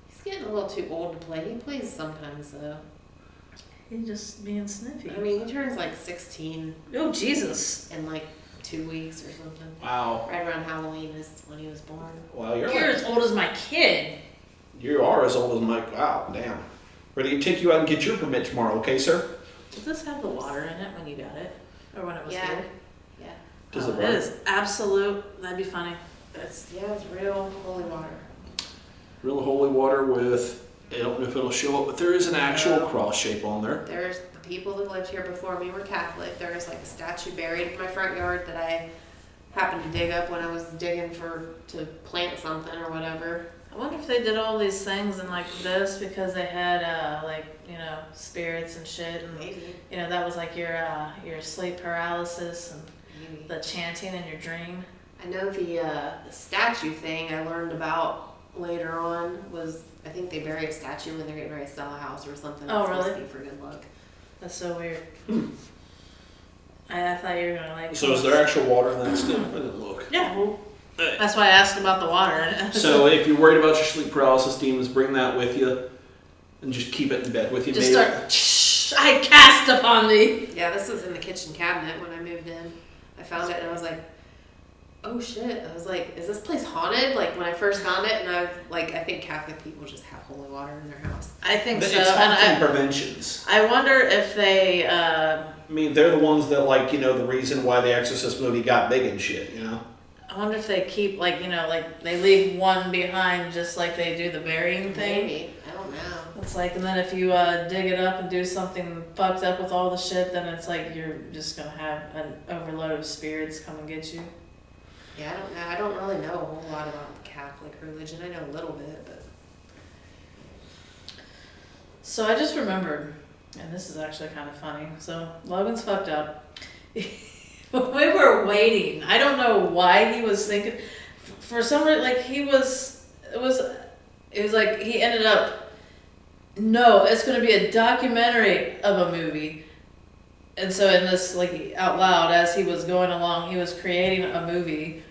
He's getting a little too old to play. He plays sometimes though. He's just being sniffy. I mean, he turns like 16 Oh, Jesus. in like 2 weeks or something. Wow. Right around Halloween is when he was born. Wow, You're as old as my kid. You are as old as Mike. Wow, damn. Ready to take you out and get your permit tomorrow, okay, sir? Does this have the water in it when you got it? Or when it was Yeah. here? Yeah. Does Oh, it it run? is absolute. That'd be funny. It's real holy water. Real holy water with, I don't know if it'll show up, but there is an actual cross shape on there. There's the people that lived here before me were Catholic. There's like a statue buried in my front yard that I happened to dig up when I was digging to plant something or whatever. I wonder if they did all these things in like this because they had like, you know, spirits and shit, and Maybe. you know, that was like your sleep paralysis and Maybe. the chanting in your dream. I know the statue thing I learned about later on was, I think they bury a statue when they're getting ready to sell a house or something. Oh, It's supposed really? to be for good luck. That's so weird. I thought you were gonna like. So is there actual water in that still? I didn't look. Yeah. That's why I asked about the water. So if you're worried about your sleep paralysis demons, bring that with you and just keep it in bed with you. Just maybe. start. I cast upon thee. Yeah, this was in the kitchen cabinet when I moved in. I found it and I was like, oh shit. I was like, is this place haunted? Like when I first found it, and I think Catholic people just have holy water in their house. I think But so. it's And haunting preventions. I wonder if they. I mean, they're the ones that, like, you know, the reason why the Exorcist movie got big and shit, you know? I wonder if they keep like, you know, like they leave one behind just like they do the burying thing. Maybe. I don't know. It's like, and then if you dig it up and do something fucked up with all the shit, then it's like you're just gonna have an overload of spirits come and get you. Yeah, I don't know. I don't really know a whole lot about the Catholic religion. I know a little bit, but So I just remembered, and this is actually kind of funny. So Logan's fucked up. We were waiting. I don't know why he was thinking. For some reason, like it was like he ended up. No, it's going to be a documentary of a movie. And so in this, like out loud, as he was going along, he was creating a movie.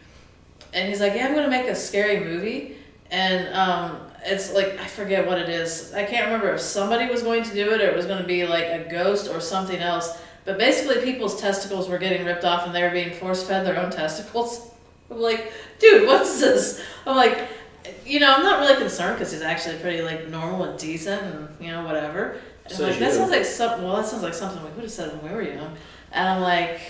And he's like, yeah, I'm going to make a scary movie. And it's like, I forget what it is. I can't remember if somebody was going to do it or it was going to be like a ghost or something else. But basically people's testicles were getting ripped off and they were being force-fed their own testicles. I'm like, dude, what's this? I'm like, you know, I'm not really concerned because he's actually pretty like normal and decent and, you know, whatever. And I'm Says like, that you. sounds like that sounds like something we would have said when we were young. And I'm like,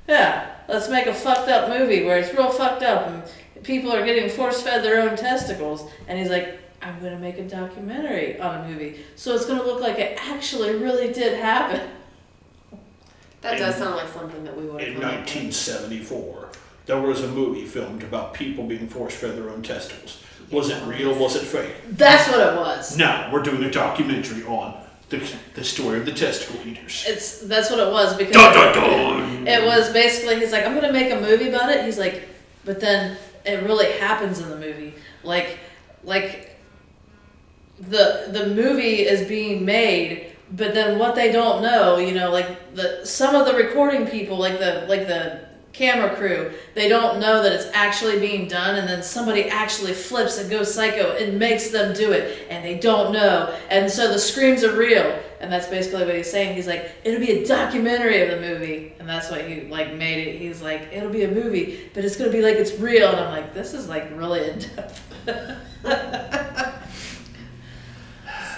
yeah, let's make a fucked up movie where it's real fucked up and people are getting force-fed their own testicles. And he's like, I'm going to make a documentary on a movie. So it's going to look like it actually really did happen. That does sound like something that we would have In come up with. 1974, there was a movie filmed about people being force-fed their own testicles. Was it real? Was it fake? That's what it was. Now we're doing a documentary on the story of the testicle eaters. That's what it was because Dun, dun, dun. it was basically, he's like, I'm going to make a movie about it. He's like, but then it really happens in the movie. Like the movie is being made, but then what they don't know, like some of the recording people, like the camera crew, they don't know that it's actually being done, and then somebody actually flips and goes psycho and makes them do it, and they don't know, and so the screams are real, and that's basically what he's saying. He's like, it'll be a documentary of the movie, and that's what he made it. He's like, it'll be a movie, but it's gonna be like it's real, and I'm like, this is really in depth.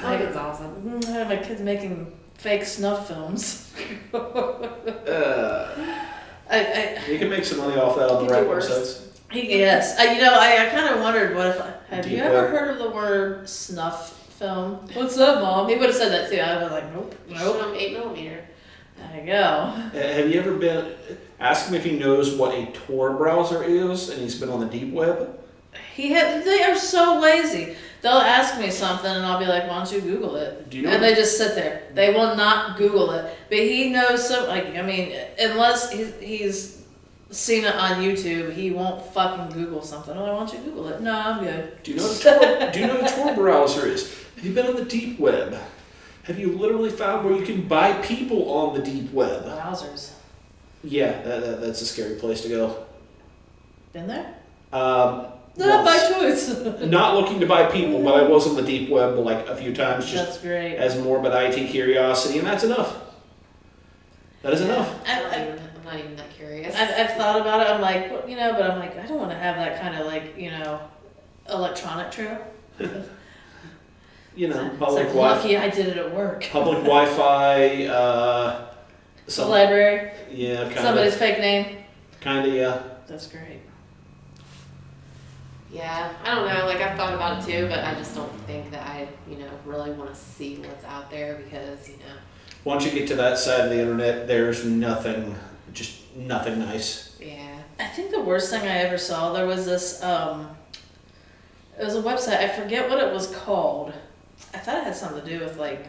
Like it's awesome. I have my kids making fake snuff films. You can make some money off that on the You right do worse. websites. Yes, I kind of wondered have Deep you ever web. heard of the word snuff film? What's up, Mom? He would have said that too. I was like, nope. Show them 8mm. There you go. Have you ever been? Ask him if he knows what a Tor browser is, and he's been on the deep web. They are so lazy. They'll ask me something and I'll be like, why don't you Google it? Do you know? And they just sit there. They will not Google it. But he knows unless he's seen it on YouTube, he won't fucking Google something. Oh, why don't you Google it? No, I'm good. Do you know what a Tor? Do you know what a Tor browser is? Have you been on the deep web? Have you literally found where you can buy people on the deep web? Wowzers. Yeah, that's a scary place to go. Been there? Once. Not by choice. Not looking to buy people, but I was on the deep web a few times just That's great. as morbid IT curiosity, and that's enough. That is enough. I'm not even that curious. I've thought about it. I'm like, but I'm like, I don't want to have that kind of electronic trail. Public it's Wi. lucky I did it at work. Public Wi-Fi. The library. Yeah, kind Somebody's of. fake name. Kind of, yeah. That's great. Yeah, I don't know. I've thought about it too, but I just don't think that I, really want to see what's out there because, Once you get to that side of the internet, there's nothing nice. Yeah. I think the worst thing I ever saw, there was this, it was a website, I forget what it was called. I thought it had something to do with the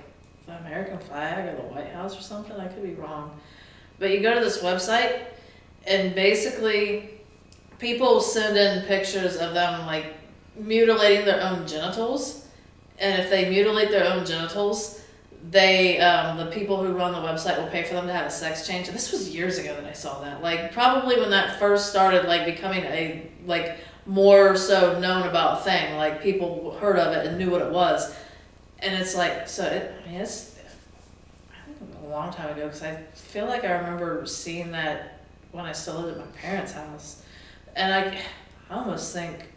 American flag or the White House or something. I could be wrong. But you go to this website and basically people send in pictures of them mutilating their own genitals. And if they mutilate their own genitals, they the people who run the website will pay for them to have a sex change. And this was years ago that I saw that. Probably when that first started becoming a more so known about thing. People heard of it and knew what it was. And it's it's I think a long time ago because I feel like I remember seeing that when I still lived at my parents' house. And I almost think,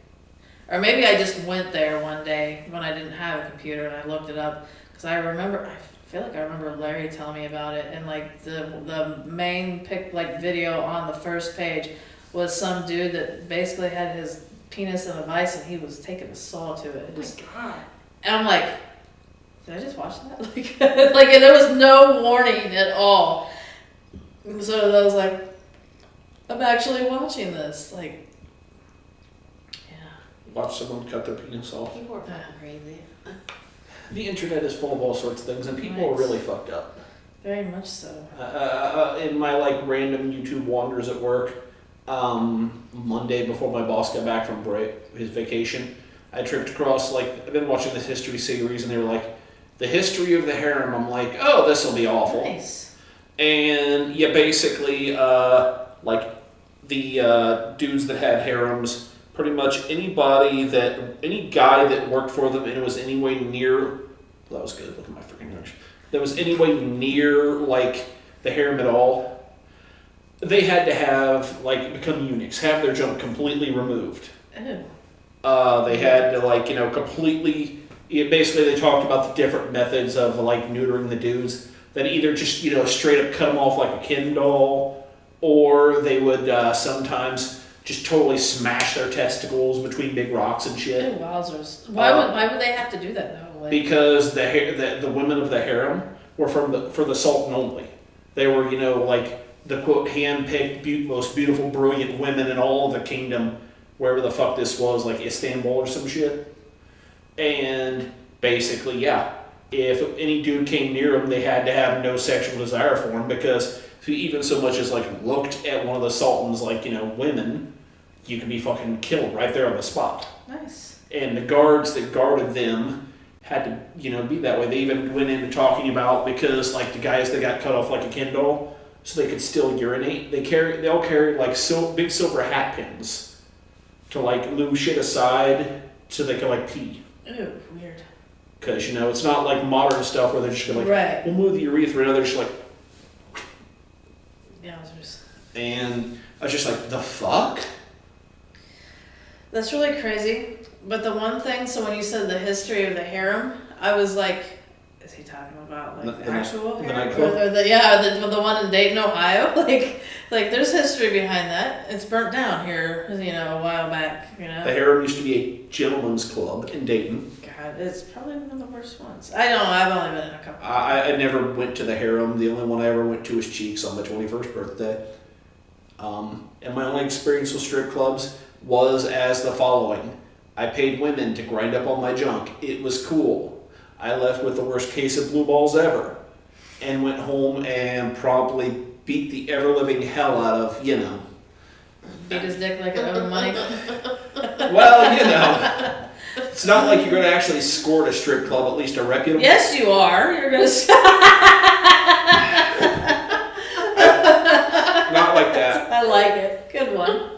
or maybe I just went there one day when I didn't have a computer and I looked it up because I feel like I remember Larry telling me about it, and the main video on the first page was some dude that basically had his penis in a vice and he was taking a saw to it. And I'm like, did I just watch that? And there was no warning at all. So I was like, I'm actually watching this. Yeah. Watch someone cut their penis off. People are fucking crazy. The internet is full of all sorts of things, and people are really fucked up. Very much so. In my random YouTube wanders at work, Monday before my boss got back from his vacation, I tripped across I've been watching this history series, and they were the history of the harem. I'm like, oh, this will be awful. Nice. And yeah, basically, the dudes that had harems, pretty much any guy that worked for them and it was any way near, that was good, look at my freaking notes, that was any way near the harem at all, they had to have become eunuchs, have their junk completely removed. Ew. They had to completely basically they talked about the different methods of like neutering the dudes. That either just straight up cut them off like a Ken doll, or they would sometimes just totally smash their testicles between big rocks and shit. Oh, wowzers. Why would they have to do that though? Like, Because the women of the harem were for the Sultan only. They were like the quote hand-picked most beautiful brilliant women in all of the kingdom, wherever the fuck this was, like Istanbul or some shit. And basically, yeah, if any dude came near them, they had to have no sexual desire for him, because if you even so much as like looked at one of the Sultan's women, you could be fucking killed right there on the spot. nice. And the guards that guarded them had to be that way. They even went into talking about, because like the guys that got cut off like a Ken doll, so they could still urinate. They all carried like big silver hat pins to like lube shit aside so they could like pee. Ooh, weird. Because it's not like modern stuff where they're just gonna Right. we'll move the urethra. No, they're just like. Yowzers. And I was just like, the fuck? That's really crazy. But the one thing, so when you said the history of the harem, I was like, is he talking about like the actual the harem? nightclub? Or the one in Dayton, Ohio? Like there's history behind that. It's burnt down here, a while back, The harem used to be a gentleman's club in Dayton. God, it's probably one of the worst ones. I don't know, I've only been in a couple. I never went to the harem. The only one I ever went to was Cheeks on my 21st birthday. And my only experience with strip clubs was as the following. I paid women to grind up on my junk. It was cool. I left with the worst case of blue balls ever, and went home and promptly beat the ever-living hell out of, Beat his dick like it owed money. Well, it's not like you're going to actually score at a strip club, at least a reputable. Yes, you are. You're gonna. Not like that. I like it. Good one.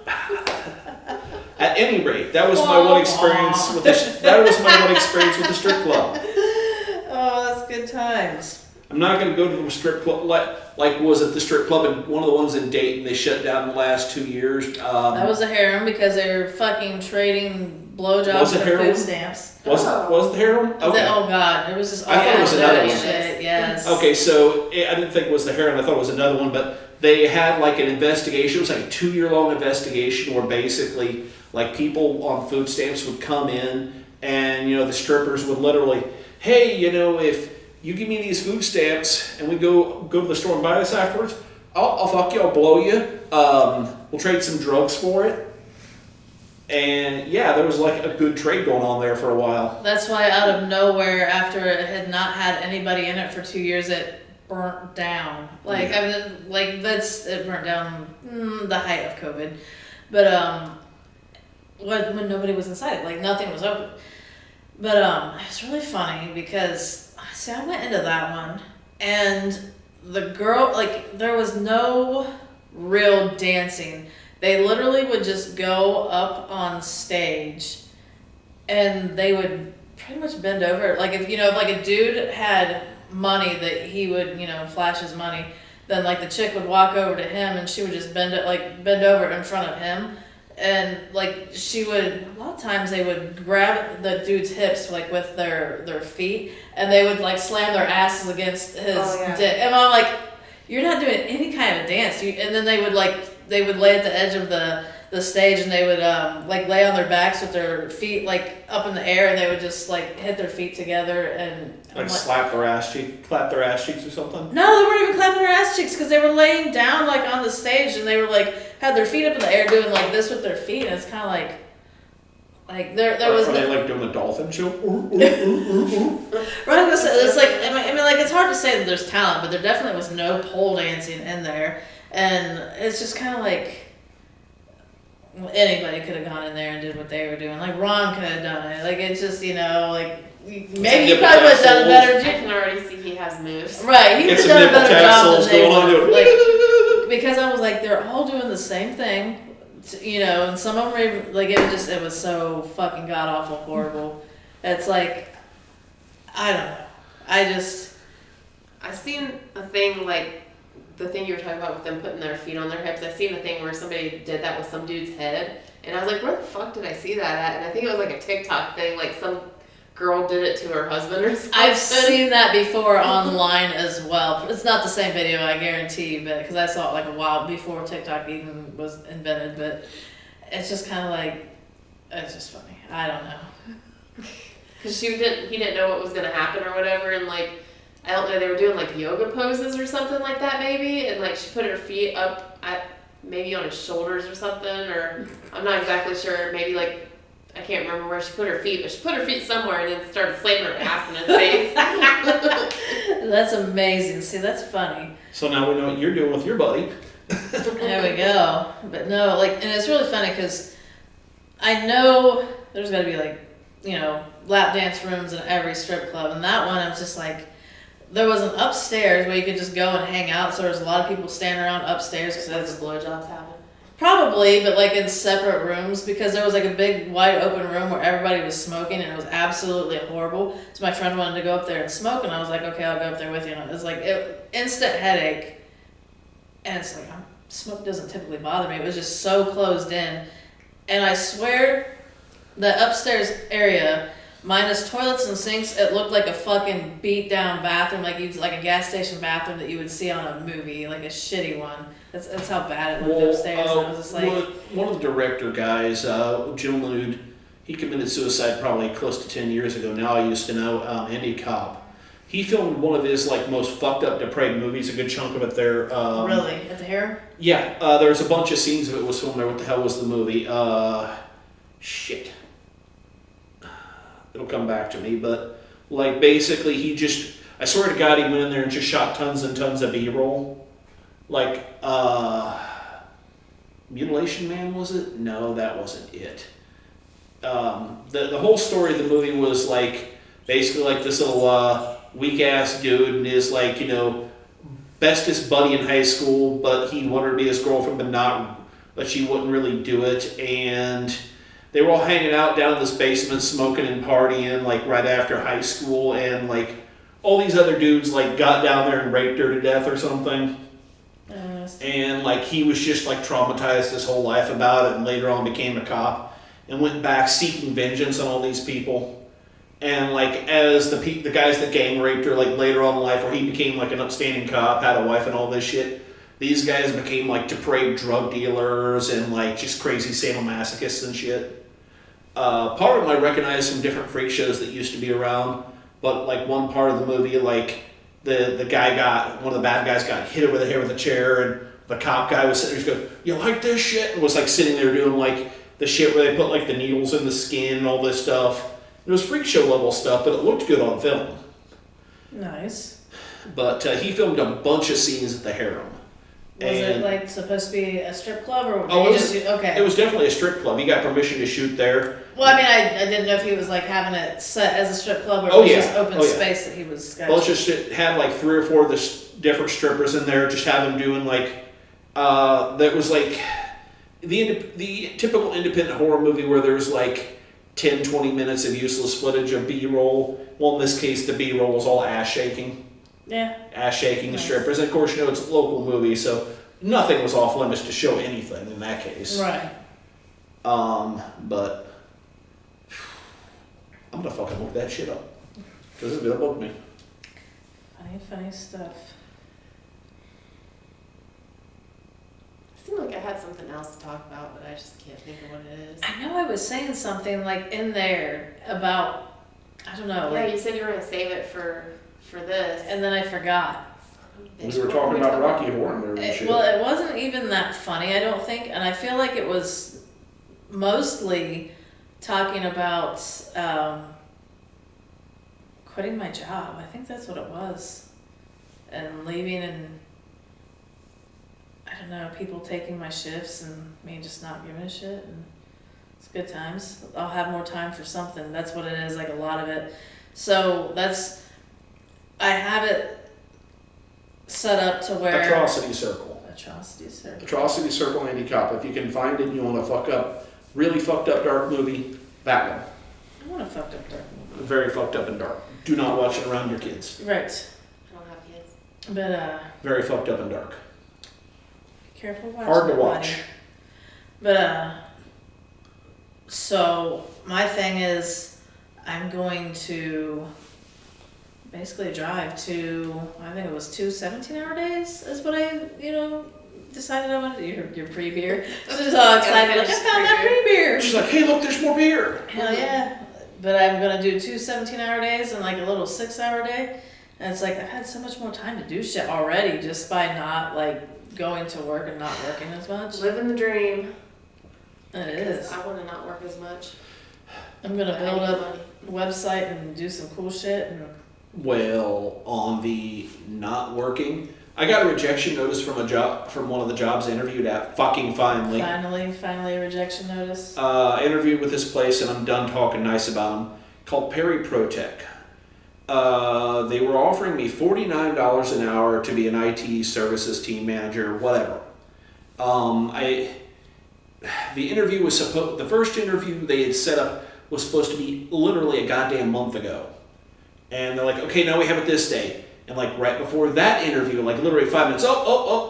At any rate, that was my one experience with the strip club. Oh, that's good times. I'm not going to go to the strip club like was at the strip club and one of the ones in Dayton. They shut down in the last 2 years. That was a harem because they were fucking trading blowjobs Was it for harem? food stamps. Was it the harem? Okay. Oh god, it was just all I thought it was another dirty one. shit. Yes. Okay, so I didn't think it was the harem. I thought it was another one, but they had like an investigation. It was like a 2-year-long investigation where basically like people on food stamps would come in and the strippers would literally, hey, if you give me these food stamps and we go to the store and buy this afterwards, I'll fuck you, I'll blow you. We'll trade some drugs for it. And yeah, there was like a good trade going on there for a while. That's why out of nowhere, after it had not had anybody in it for 2 years, it burnt down. Like, Yeah. it burnt down the height of COVID. But when nobody was inside it, like nothing was open. But it's really funny because I went into that one and the girl, like there was no real dancing. They literally would just go up on stage and they would pretty much bend over. Like if like a dude had money that he would, flash his money, then like the chick would walk over to him and she would just bend over in front of him. And like she would, a lot of times they would grab the dude's hips like with their feet and they would like slam their asses against his dick. And I'm like, you're not doing any kind of dance. And then they would lay at the edge of the stage and they would like lay on their backs with their feet like up in the air and they would just like hit their feet together and Like clap their ass cheeks or something? No, they weren't even clapping their ass cheeks because they were laying down like on the stage and they were like had their feet up in the air doing like this with their feet and it's kind of like there was. Are they like doing the dolphin show? Right, it's like I mean like it's hard to say that there's talent, but there definitely was no pole dancing in there, and it's just kind of like anybody could have gone in there and did what they were doing. Like Ron could have done it. Like it's just like maybe you probably would have done a better I job. can already see he has moves. Right, he Get could some have done a nipple better job tassels than they going on. would. Doing Like, because I was like, they're all doing the same thing, and some of them were, like, it was so fucking god awful horrible. It's like, I don't know. I've seen a thing like the thing you were talking about with them putting their feet on their hips. I've seen a thing where somebody did that with some dude's head, and I was like, where the fuck did I see that at? And I think it was like a TikTok thing, like some girl did it to her husband or something. I've seen that before online as well. It's not the same video, I guarantee you, but because I saw it like a while before TikTok even was invented. But it's just kind of like, it's just funny. I don't know. Because he didn't know what was gonna happen or whatever, and like, I don't know, they were doing like yoga poses or something like that maybe, and like she put her feet up maybe on his shoulders or something, or I'm not exactly sure, maybe like, I can't remember where she put her feet, but she put her feet somewhere and then started slapping her ass in his face. That's amazing. See, that's funny. So now we know what you're doing with your buddy. There we go. But no, like, and it's really funny because I know there's got to be like, you know, lap dance rooms in every strip club, and that one I was just like, there was an upstairs where you could just go and hang out, so there was a lot of people standing around upstairs because That's the blowjobs happen. probably, but like in separate rooms because there was like a big wide open room where everybody was smoking and it was absolutely horrible. So my friend wanted to go up there and smoke, and I was like, okay, I'll go up there with you. And it was like instant headache, and it's like smoke doesn't typically bother me. It was just so closed in, and I swear the upstairs area, minus toilets and sinks, it looked like a fucking beat down bathroom, like a gas station bathroom that you would see on a movie, like a shitty one. That's how bad it looked upstairs. And I was just like, one of the director guys, a gentleman he committed suicide probably close to 10 years ago. Now I used to know Andy Cobb. He filmed one of his like most fucked up, depraved movies. A good chunk of it there. really at the hair? Yeah, there's a bunch of scenes of it was filmed there. What the hell was the movie? Shit. It'll come back to me, but like basically I swear to God, he went in there and just shot tons and tons of B-roll. Like, Mutilation Man, was it? No, that wasn't it. The whole story of the movie was like, basically like this little weak ass dude and his like, you know, bestest buddy in high school, but he wanted to be his girlfriend, but she wouldn't really do it, and they were all hanging out down in this basement, smoking and partying, like right after high school, and like all these other dudes like got down there and raped her to death or something. And like he was just like traumatized his whole life about it, and later on became a cop and went back seeking vengeance on all these people. And like as the guys that gang raped her, like later on in life, where he became like an upstanding cop, had a wife and all this shit, these guys became like depraved drug dealers and like just crazy sadomasochists and shit. Part of them I recognized from different freak shows that used to be around, but like one part of the movie, like the guy one of the bad guys got hit over the head with a chair, and the cop guy was sitting there, just going, "You like this shit?" and was like sitting there doing like the shit where they put like the needles in the skin and all this stuff. It was freak show level stuff, but it looked good on film. Nice. But he filmed a bunch of scenes at the Harem. Was it like supposed to be a strip club or? Okay. It was definitely a strip club. He got permission to shoot there. Well, I mean, I didn't know if he was like having it set as a strip club or it was just open space that he was. Well, it's just had like 3 or 4 of the different strippers in there. Just have them doing like that was like the typical independent horror movie where there's like 10-20 minutes of useless footage of B-roll. Well, in this case, the B-roll was all ass shaking. Yeah. Ass shaking the strippers. And of course, you know, it's a local movie, so nothing was off limits to show anything in that case. Right. But I'm gonna fucking look that shit up. Because it's gonna bug me. Funny stuff. I feel like I had something else to talk about, but I just can't think of what it is. I know I was saying something like in there about, I don't know. Yeah, like, you said you were gonna save it for this. and then I forgot. We were talking about Rocky Horror movie and shit. Well, it wasn't even that funny, I don't think, and I feel like it was mostly talking about quitting my job. I think that's what it was, and leaving, and I don't know, people taking my shifts and me just not giving a shit, and it's good times. I'll have more time for something. That's what it is, like a lot of it. So I have it set up to where... Atrocity Circle. Atrocity Circle. Atrocity Circle, Andy Cop. If you can find it, you want a really fucked up dark movie, that one. I want a fucked up dark movie. Very fucked up and dark. Do not watch it around your kids. Right. I don't have kids. But, Very fucked up and dark. be careful watching. Hard to it, watch. buddy. But, so, my thing is, I I'm going to basically drive to, I think it was 2 17-hour days is what I, decided I wanted to do. Your pre-beer. I was just all excited, like, I found that pre-beer. She's like, hey, look, there's more beer. Hell yeah. But I'm going to do 2 17-hour days and like a little 6-hour day. And it's like, I've had so much more time to do shit already just by not like going to work and not working as much. Living the dream. It is. I want to not work as much. I'm going to build up a website and do some cool shit. And Well, on the not working, I got a rejection notice from one of the jobs I interviewed at. Fucking finally. Finally a rejection notice. I interviewed with this place, and I'm done talking nice about them. Called Perry Protech. They were offering me $49 an hour to be an IT services team manager, whatever. The interview was the first interview they had set up was supposed to be literally a goddamn month ago. And they're like, okay, now we have it this day. And like right before that interview, like literally 5 minutes,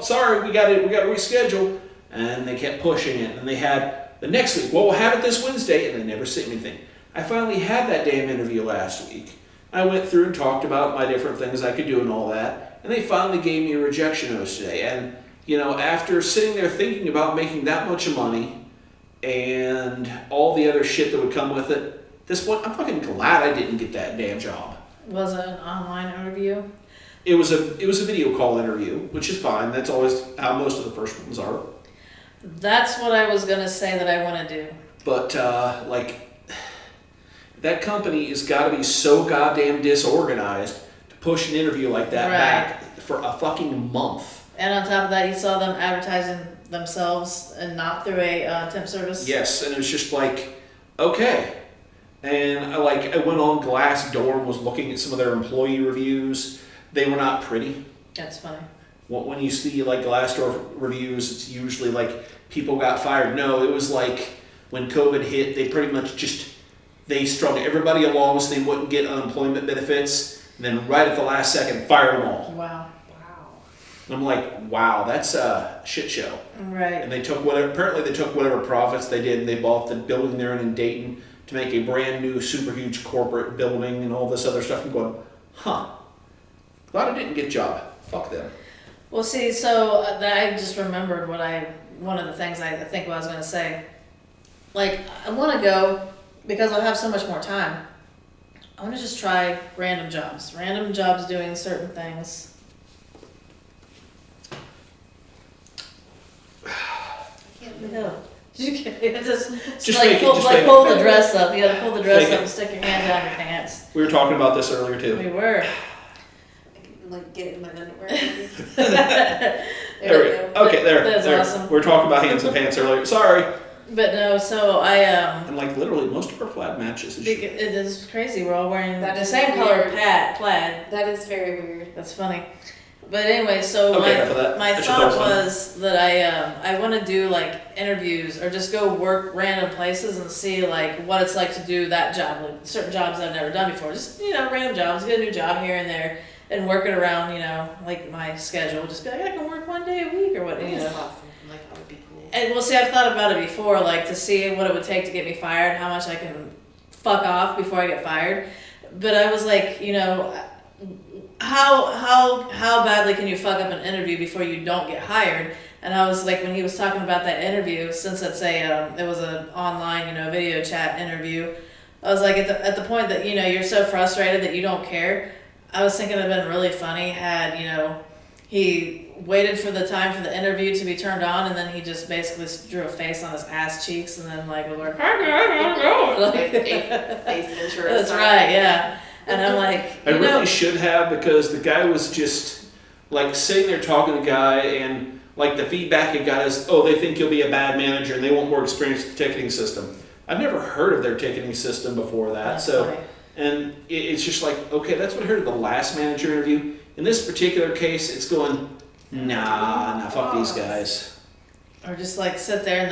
sorry, we got to reschedule. And they kept pushing it. And they had the next week, well, we'll have it this Wednesday. And they never sent me anything. I finally had that damn interview last week. I went through and talked about my different things I could do and all that. And they finally gave me a rejection notice today. And, after sitting there thinking about making that much money and all the other shit that would come with it, at this point, I'm fucking glad I didn't get that damn job. Was it an online interview? It was a video call interview, which is fine. That's always how most of the first ones are. That's what I was gonna say that I want to do. But that company has got to be so goddamn disorganized to push an interview like that back for a fucking month. And on top of that, you saw them advertising themselves and not through a temp service? Yes, and it was just like, okay. And I went on Glassdoor and was looking at some of their employee reviews. They were not pretty. That's funny. When you see like Glassdoor reviews, it's usually like people got fired. No, it was like when COVID hit, they pretty much they strung everybody along so they wouldn't get unemployment benefits. And then right at the last second, fired them all. Wow. And I'm like, wow, that's a shit show. Right. And they took whatever profits they did, and they bought the building there in Dayton to make a brand new super huge corporate building and all this other stuff. I'm going, glad I didn't get a job. Fuck them. Well, see, so I just remembered one of the things I think what I was going to say. Like, I want to go because I'll have so much more time. I want to just try random jobs doing certain things. No. Pull the dress up. You gotta pull the dress up and stick your hand down your pants. We were talking about this earlier too. We were. Like get it in my underwear. There. That's awesome. We were talking about hands and pants earlier. Sorry. But no, so And like literally most of our plaid matches. It is crazy. We're all wearing the same weird. color plaid. That is very weird. That's funny. But anyway, so my thought was that I want to do like interviews or just go work random places and see like what it's like to do that job, like certain jobs I've never done before. Just random jobs, get a new job here and there, and work it around like my schedule. Just be like, I can work 1 day a week or what. Like that would be cool. And well, see, I've thought about it before, like to see what it would take to get me fired, how much I can fuck off before I get fired. But I was like, how badly can you fuck up an interview before you don't get hired? And I was like, when he was talking about that interview, since it's it was an online, video chat interview, I was like, at the point that, you're so frustrated that you don't care, I was thinking it would have been really funny had, he waited for the time for the interview to be turned on, and then he just basically drew a face on his ass cheeks, and then was like, that's right, yeah. And I'm like, I really should have, because the guy was just like sitting there talking to the guy, and like the feedback he got is, they think you'll be a bad manager and they want more experience with the ticketing system. I've never heard of their ticketing system before that. That's funny. And it's just like, okay, that's what I heard of the last manager interview. In this particular case, it's going, nah, fuck these guys. Or just like sit there in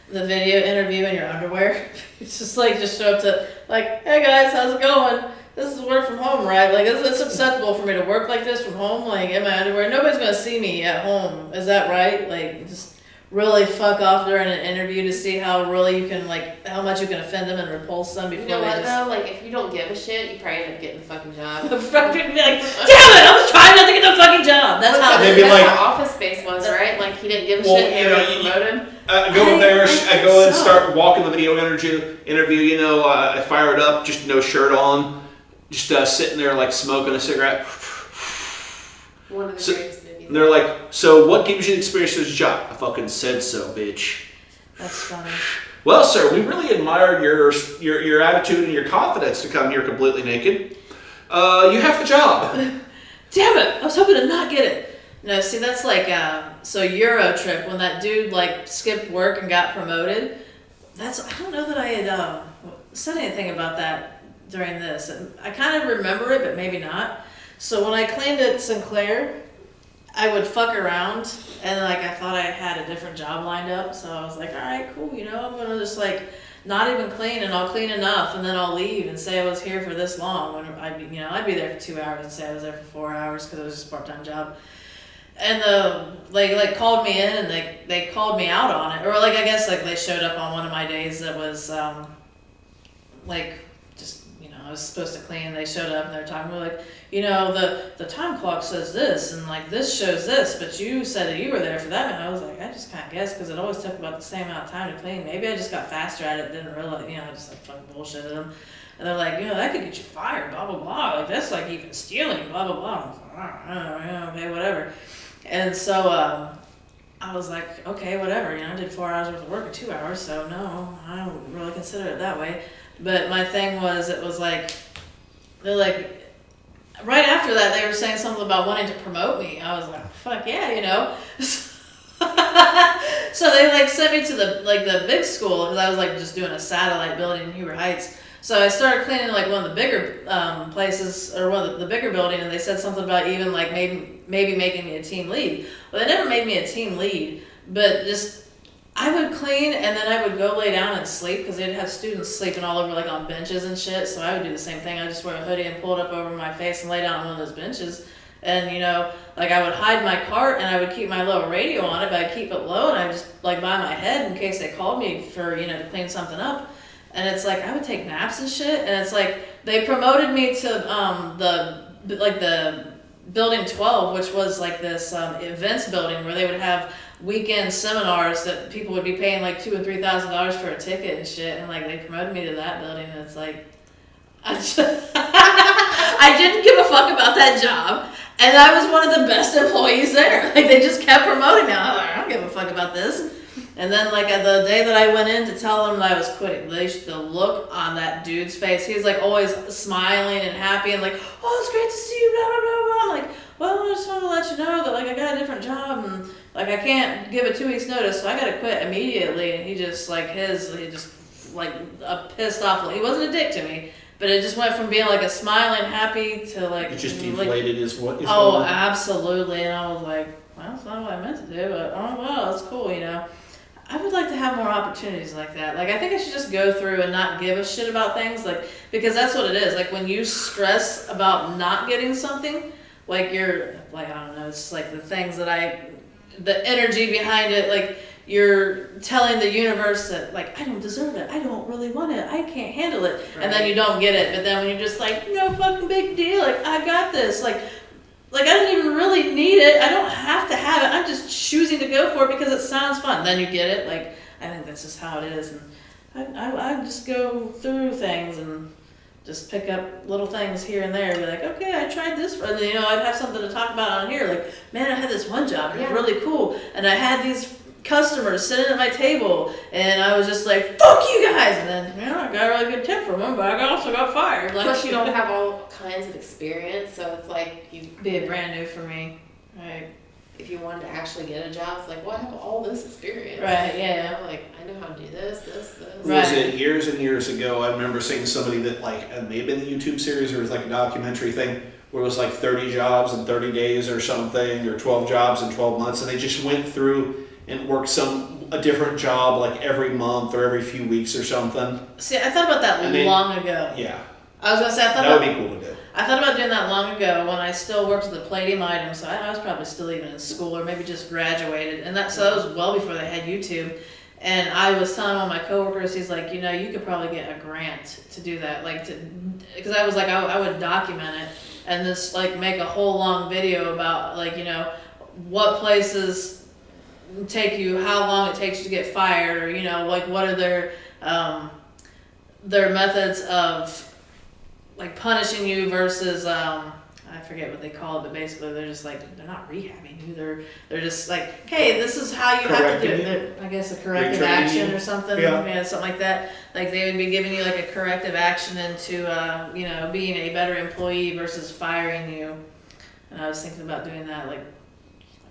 the video interview in your underwear. It's just show up to like, hey guys, how's it going? This is work from home, right? Like it's acceptable for me to work like this from home, like in my underwear. Nobody's gonna see me at home. Is that right? Like just really fuck off during an interview to see how really you can, like, how much you can offend them and repulse them before You know they what just... though? Like, if you don't give a shit, you probably end up getting the fucking job. Fucking be like, damn it, I was trying not to get the fucking job. That's how They'd be that's like- how Office Space was, right? Like, he didn't give a Well, shit and you know, they you- promote him. I go in there, I go in and so. start walking the video interview, you know, I fire it up, just no shirt on, just sitting there like smoking a cigarette. One of the So- greatest movies. And they're like, so what gives you the experience to this job? I fucking said so, bitch. That's funny. Well, sir, we really admired your attitude and your confidence to come here completely naked. You have the job. Damn it, I was hoping to not get it. No, see, that's like, so Euro Trip, when that dude, like, skipped work and got promoted, I don't know that I had said anything about that during this. I kind of remember it, but maybe not. So when I cleaned at Sinclair, I would fuck around, and like I thought I had a different job lined up, so I was like, all right, cool, you know, I'm gonna just like not even clean, and I'll clean enough, and then I'll leave and say I was here for this long. When I'd be there for 2 hours and say I was there for 4 hours because it was just a part-time job. And like called me in, and they called me out on it, or like I guess like they showed up on one of my days that was like just, you know, I was supposed to clean. They showed up and they're talking about like, you know, the time clock says this and like this shows this, but you said that you were there for that. And I was like, I just kind of guessed because it always took about the same amount of time to clean. Maybe I just got faster at it, didn't realize, you know, I just like fucking bullshitted them. And they're like, you know, that could get you fired, blah, blah, blah. Like, that's like even stealing, blah, blah, blah. I was like, I don't know, yeah, okay, whatever. And so I was like, okay, whatever. You know, I did 4 hours worth of work in 2 hours, so no, I don't really consider it that way. But my thing was, it was like, they're like, right after that, they were saying something about wanting to promote me. I was like, fuck yeah, you know. So they like sent me to the big school because I was like just doing a satellite building in Huber Heights. So I started cleaning like one of the bigger places, or one of the bigger building, and they said something about even like maybe making me a team lead. Well, they never made me a team lead, but just I would clean and then I would go lay down and sleep because they'd have students sleeping all over like on benches and shit. So I would do the same thing. I just wear a hoodie and pull it up over my face and lay down on one of those benches. And you know, like I would hide my cart and I would keep my low radio on it, but I'd keep it low and I just like by my head in case they called me for, you know, to clean something up. And it's like I would take naps and shit. And it's like they promoted me to the building 12, which was like this events building where they would have weekend seminars that people would be paying like $2,000 and $3,000 for a ticket and shit. And like they promoted me to that building, and it's like I didn't give a fuck about that job, and I was one of the best employees there. Like they just kept promoting me. I was like, I don't give a fuck about this. And then like the day that I went in to tell them that I was quitting, the look on that dude's face, he was like always smiling and happy and like, oh, it's great to see you, blah, blah, blah, blah. I'm like, well, I just want to let you know that like I got a different job and like I can't give a 2 weeks notice, so I got to quit immediately. And he just like a pissed off, he wasn't a dick to me, but it just went from being like a smiling, happy to like. It just like, deflated his what? Oh, absolutely. And I was like, well, that's not what I meant to do, but oh well, that's cool, you know. I would like to have more opportunities like that. Like, I think I should just go through and not give a shit about things, like, because that's what it is. Like, when you stress about not getting something, like, you're, like, I don't know, it's like the things that the energy behind it, like, you're telling the universe that, like, I don't deserve it, I don't really want it, I can't handle it, right. And then you don't get it, but then when you're just like, no fucking big deal, like, I got this, like I don't even really need it. I don't have to have it. I'm just choosing to go for it because it sounds fun. Then you get it. Like, I think that's just how it is. And I just go through things and just pick up little things here and there. Be like, okay, I tried this. And, you know, I'd have something to talk about on here. Like, man, I had this one job. It was really cool. And I had these customers sitting at my table. And I was just like, fuck you guys. And then, you know, I got a really good tip from them, but I also got fired. Like, plus, you don't have all kinds of experience, so it's like you be brand new for me, right? If you wanted to actually get a job, it's like, well, I have all this experience, right? Yeah, you know, like I know how to do this. Right. Was it years and years ago? I remember seeing somebody that like it may have been the YouTube series or it was like a documentary thing where it was like 30 jobs in 30 days or something, or 12 jobs in 12 months, and they just went through and worked a different job like every month or every few weeks or something. See, I thought about that long ago. Yeah. I was gonna say that would be cool to do. I thought about doing that long ago when I still worked at the Palladium item, so I was probably still even in school or maybe just graduated. And that was well before they had YouTube. And I was telling one of my coworkers, he's like, you know, you could probably get a grant to do that, because I was like, I would document it and just like make a whole long video about like, you know, what places take you, how long it takes to get fired, or you know, like what are their methods of like punishing you versus I forget what they call it, but basically they're just like, they're not rehabbing you, they're just like, hey, this is how you have to do it. I guess a corrective action or something, yeah, something like that. Like they would be giving you like a corrective action into you know, being a better employee versus firing you. And I was thinking about doing that like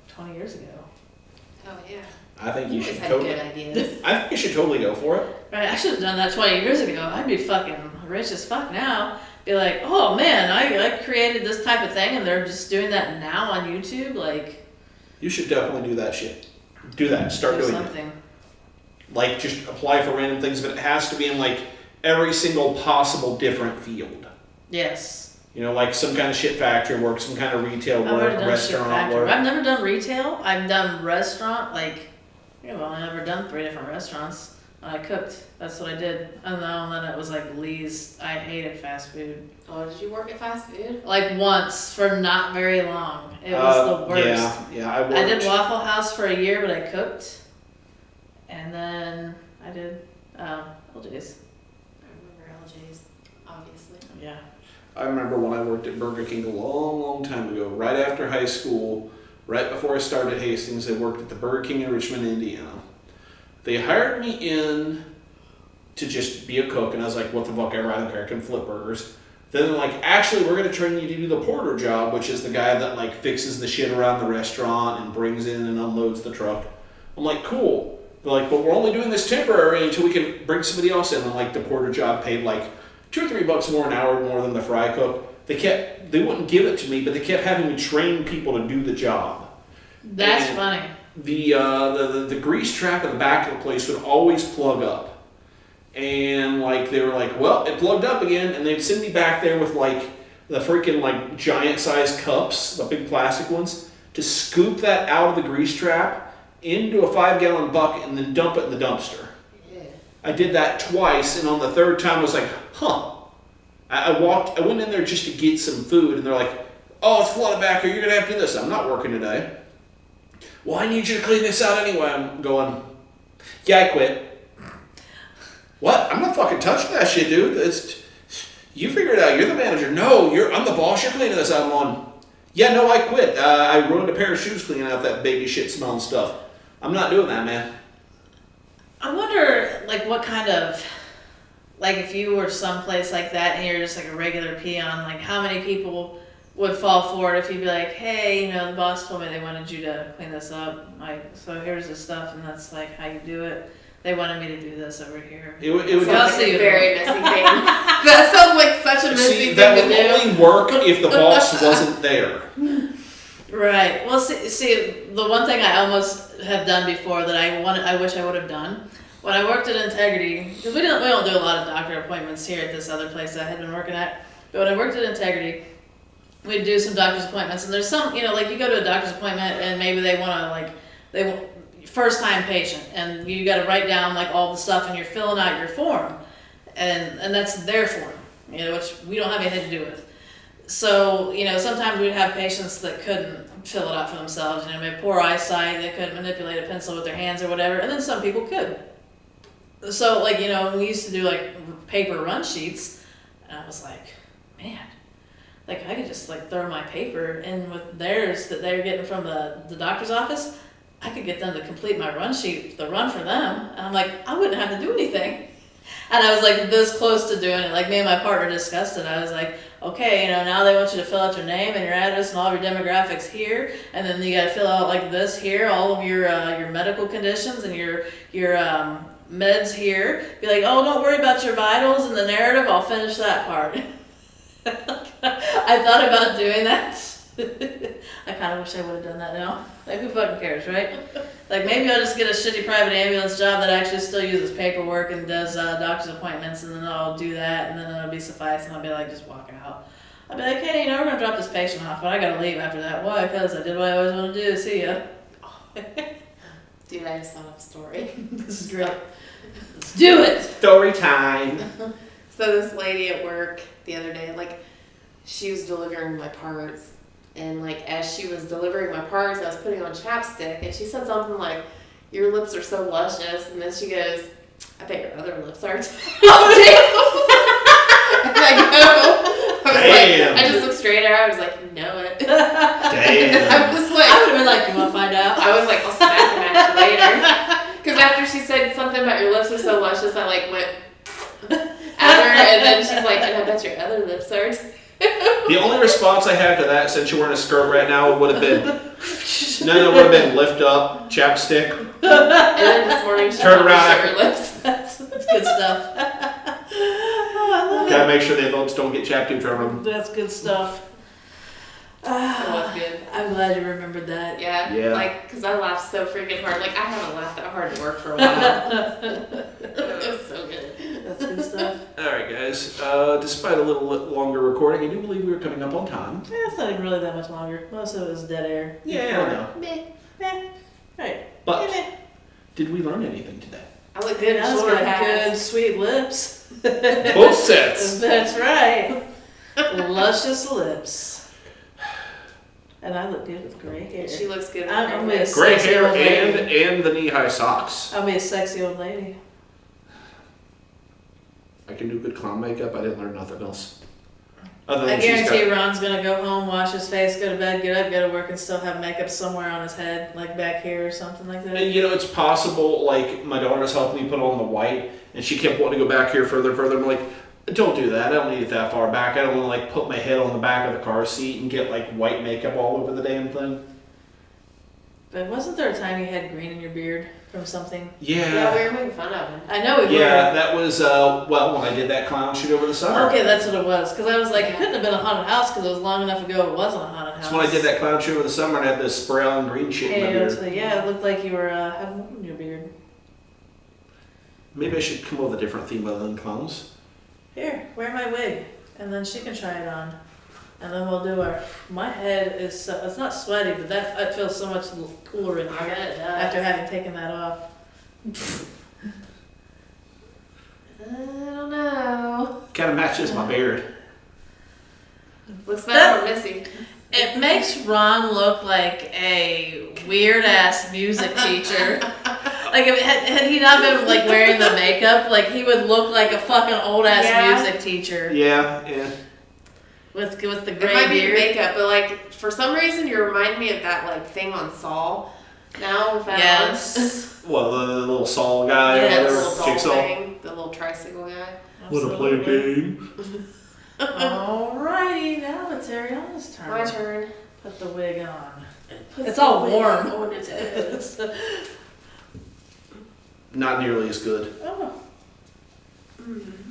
20 years ago. Oh yeah. I think you should had totally. good ideas. I think you should totally go for it. Right, I should have done that 20 years ago. I'd be fucking rich as fuck now. Be like, oh man, I created this type of thing and they're just doing that now on YouTube. Like, You should definitely do that shit. Do that. Start doing something. it. Like, just apply for random things, but it has to be in like every single possible different field. Yes. You know, like some kind of shit factory work, some kind of retail I've already work, done shit restaurant factory. work. I've never done retail. I've done restaurant. Like, I've never done 3 different restaurants. I cooked. That's what I did. And then it was like Lee's. I hated fast food. Oh, did you work at fast food? Like once for not very long. It was the worst. Yeah, I worked. I did Waffle House for a year, but I cooked. And then I did LJ's. I remember LJ's, obviously. Yeah. I remember when I worked at Burger King a long, long time ago, right after high school, right before I started Hastings, I worked at the Burger King in Richmond, Indiana. They hired me in to just be a cook, and I was like, what the fuck ever, I don't care, I can flip burgers. Then they're like, actually, we're going to train you to do the porter job, which is the guy that like fixes the shit around the restaurant and brings in and unloads the truck. I'm like, cool. They're like, but we're only doing this temporary until we can bring somebody else in. And like the porter job paid like $2 or $3 more an hour more than the fry cook. They wouldn't give it to me, but they kept having me train people to do the job. That's funny. The grease trap in the back of the place would always plug up. And like they were like, well, it plugged up again, and they'd send me back there with like the freaking like giant sized cups, the big plastic ones, to scoop that out of the grease trap into a 5-gallon bucket and then dump it in the dumpster. Yeah. I did that twice, and on the third time I was like, huh. I went in there just to get some food, and they're like, oh, it's flooded back here, you're gonna have to do this. I'm not working today. Well, I need you to clean this out anyway. I'm going, yeah, I quit. What? I'm not fucking touching that shit, dude. You figure it out. You're the manager. No, I'm the boss. You're cleaning this out. I'm on. Yeah, no, I quit. I ruined a pair of shoes cleaning out that baby shit smelling stuff. I'm not doing that, man. I wonder, like, what kind of, like, if you were someplace like that and you're just like a regular peon, like, how many people would fall for it if you'd be like, hey, the boss told me they wanted you to clean this up. Like, so here's the stuff, and that's like how you do it. They wanted me to do this over here. It would Sounds like a very messy thing. That sounds like such a messy thing that to would do. only work if the boss wasn't there. Right. Well, see, the one thing I almost have done before that I wish I would have done when I worked at Integrity, because we don't do a lot of doctor appointments here at this other place that I had been working at. But when I worked at Integrity, we'd do some doctor's appointments, and there's some, like you go to a doctor's appointment and maybe they want to first time patient, and you got to write down like all the stuff, and you're filling out your form, and that's their form, which we don't have anything to do with. So, sometimes we'd have patients that couldn't fill it out for themselves, they had poor eyesight, they couldn't manipulate a pencil with their hands or whatever, and then some people could. So, we used to do paper run sheets, and I was like, man, I could just throw my paper in with theirs that they're getting from the doctor's office. I could get them to complete my run sheet, the run for them. And I'm like, I wouldn't have to do anything. And I was this close to doing it. Me and my partner discussed it. I was like, okay, now they want you to fill out your name and your address and all of your demographics here. And then you got to fill out this here, all of your medical conditions and your meds here. Be like, oh, don't worry about your vitals and the narrative. I'll finish that part. I thought about doing that. I kind of wish I would have done that now. Who fucking cares, right? Maybe I'll just get a shitty private ambulance job that actually still uses paperwork and does doctor's appointments, and then I'll do that, and then it'll be suffice, and I'll be just walk out. I'd be like, hey, we're gonna drop this patient off, but I gotta leave after that. Why? Because I did what I always want to do. See ya. Dude, I just thought of a story. This is great. Let's do it. Story time. So this lady at work the other day, like, she was delivering my parts, and like as she was delivering my parts, I was putting on chapstick, and she said something like, "Your lips are so luscious," and then she goes, "I bet your other lips are too." And I just looked straight at her. I was like, "You know it." Damn. I was like, I would have been like, you want to find out? I was like, "I'll smack him at you later." Because after she said something about your lips are so luscious, I like went at her, and then she's like, "And I bet your other lips are too." The only response I have to that, since you're wearing a skirt right now, would have been, lift up, chapstick. And then this morning she Turn told me around. sugar lips. That's good stuff. Oh, I love Gotta make sure the adults don't get chapped too from them. That's good stuff. It was good. I'm glad you remembered that. Yeah. Yeah. Like, because I laughed so freaking hard. Like, I haven't laughed that hard at work for a while. It was so good. That's good stuff. Alright guys, despite a little longer recording, I do believe we were coming up on time. Yeah, it's not even really that much longer. Most of it was dead air. Yeah, I know. Meh. Right. But, did we learn anything today? I look good in That's shoulder got pads. good, sweet lips. Both sets! That's right. Luscious lips. And I look good with gray hair. She looks good. I'm with a Gray sexy hair old lady. and the knee-high socks. I'll be a sexy old lady. I can do good clown makeup, I didn't learn nothing else. Other I than she's guarantee got, Ron's gonna go home, wash his face, go to bed, get up, go to work, and still have makeup somewhere on his head, like back here or something like that. and, you know, it's possible, like, my daughter's helping me put on the white, and she kept wanting to go back here further. I'm like, don't do that, I don't need it that far back. I don't want to, like, put my head on the back of the car seat and get, like, white makeup all over the damn thing. But wasn't there a time you had green in your beard from something? Yeah, we were making fun of him. I know we Yeah, were. that was, when I did that clown shoot over the summer. Okay, that's what it was. Because I was like, it couldn't have been a haunted house because it was long enough ago it wasn't a haunted house. That's when I did that clown shoot over the summer and I had this spray on green shit in my beard. Yeah, it looked like you were having wood in your beard. Maybe I should come up with a different theme other than clowns. Here, wear my wig, and then she can try it on. And then we'll do our. My head is. It's not sweaty, but it feels so much cooler in I here bet it does. after having taken that off. I don't know. Kind of matches my beard. Looks better on Missy. It makes Ron look like a weird ass music teacher. Like if, had he not been like wearing the makeup, like he would look like a fucking old ass Yeah. music teacher Yeah. with the It gray might be beard. makeup, but like for some reason you remind me of that like thing on Saul. Now with that Yes. Well, the little Saul guy Yeah, or the whatever, little doll Jigsaw. thing, the little tricycle guy. Wanna play a game? Alrighty, now it's Ariana's turn. My turn. Put the wig on. Put It's all the warm. wig on its head. Not nearly as good. Oh. Am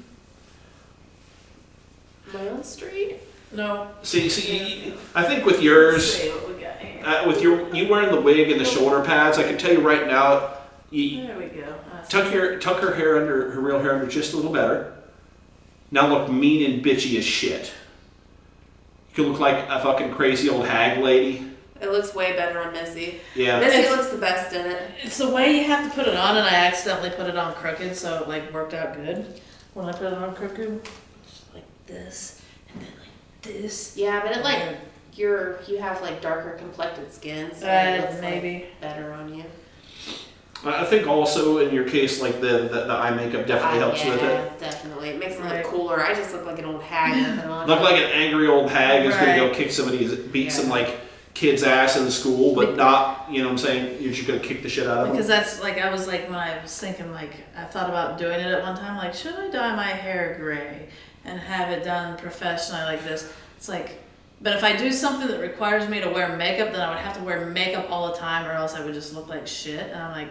I on street? No. See, I think with yours, Let's see what we got here. you wearing the wig and the shoulder pads, I can tell you right now, you There we go. tuck her hair under, her real hair under just a little better. Now look mean and bitchy as shit. You can look like a fucking crazy old hag lady. It looks way better on Missy. Yeah. Missy It's- looks the best in it. It's the way you have to put it on, and I accidentally put it on crooked, so it like worked out good. When I put it on crooked, just like this, and then like this. Yeah, but it like you have like darker complected skin, so it looks maybe. like better on you. I think also in your case, like the eye makeup definitely helps with it. Definitely. It makes it Right. look cooler. I just look like an old hag with it on. Look like an angry old hag is gonna go Right. kick somebody's, beat Yeah. some like kid's ass in school, but not, you know what I'm saying, you're just gonna kick the shit out of them. Because that's like I was like when I was thinking like I thought about doing it at one time like should I dye my hair gray and have it done professionally like this? It's like, but if I do something that requires me to wear makeup, then I would have to wear makeup all the time, or else I would just look like shit. And I'm like,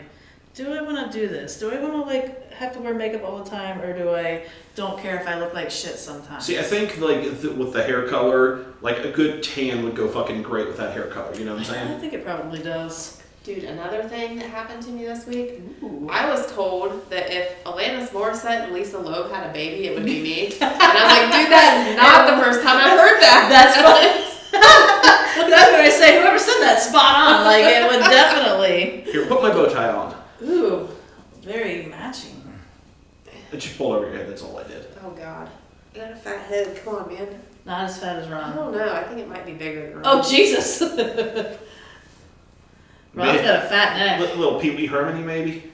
do I want to do this? Do I want to like have to wear makeup all the time, or do I don't care if I look like shit sometimes? See, I think like with the hair color, like a good tan would go fucking great with that hair color. You know what I'm I saying? think it probably does. Dude, another thing that happened to me this week, Ooh. I was told that if Alanis Morissette and Lisa Loeb had a baby, it would be me. And I was like, dude, that is not the first time I've heard that. That's what that's what I say. Whoever said that, spot on. Like, it would definitely. Here, put my bow tie on. Ooh, very matching. It just pulled over your head. That's all I did. Oh, God. You got a fat head. Come on, man. Not as fat as I Ron. don't know. I think it might be bigger than Ron. Oh, Jesus. Ron's got a fat neck. Little Pee Wee Hermione, maybe.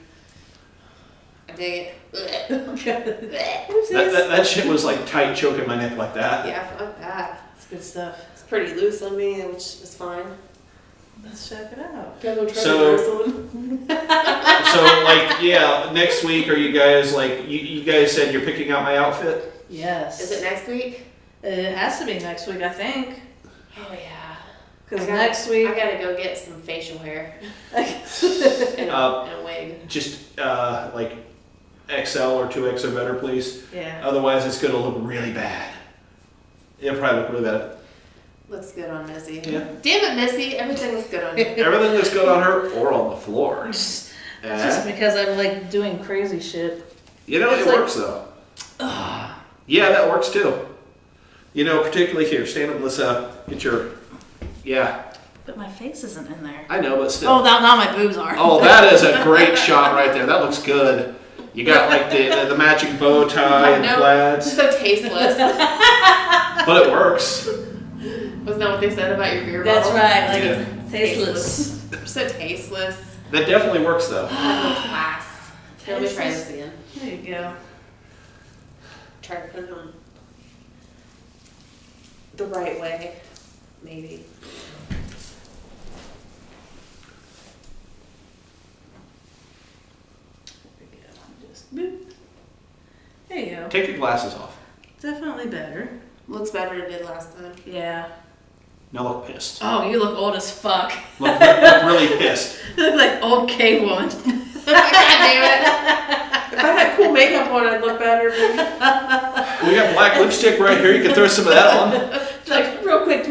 I dig it. That shit was like tight, choking my neck like that. Yeah, fuck that. It's good stuff. It's pretty loose on me, which is fine. Let's check it out. Gotta go try So- to wrestle. So, like, yeah, next week, are you guys like, you guys said you're picking out my outfit? Yes. Is it next week? It has to be next week, I think. Oh, yeah. Because I gotta- next week. I gotta go get some facial hair and a wig. Just like XL or 2X or better, please. Yeah. Otherwise, it's going to look really bad. It'll probably look really bad. Looks good on Missy. Yeah. Damn it, Missy. Everything looks good on you. Everything looks good on her or on the floor. Just Eh? because I'm like doing crazy shit. You know, It's it like- works though. Yeah, that works too. You know, particularly here. Stand up, let's get your. Yeah, But my face isn't in there. I know, but still. Oh, now my boobs are. Oh, that is a great shot right there. That looks good. You got like the matching bow tie and I know. plaids, It's so tasteless. but it works. Wasn't that what they said about your beer That's bottle? right. Like Yeah. it's tasteless. You're so tasteless. That definitely works though. Have no class. Here, let me try Tasteless. this again. There you go. Try to put it on the right way, maybe. There we go. Just boop. There you go. Take your glasses off. Definitely better. Looks better than it did last time. Yeah. Now look pissed. Oh, you look old as fuck. Look really pissed. You look like old cave woman. God damn it. If I had cool makeup on, I'd look better. We got black lipstick right here. You can throw some of that on. Like real quick.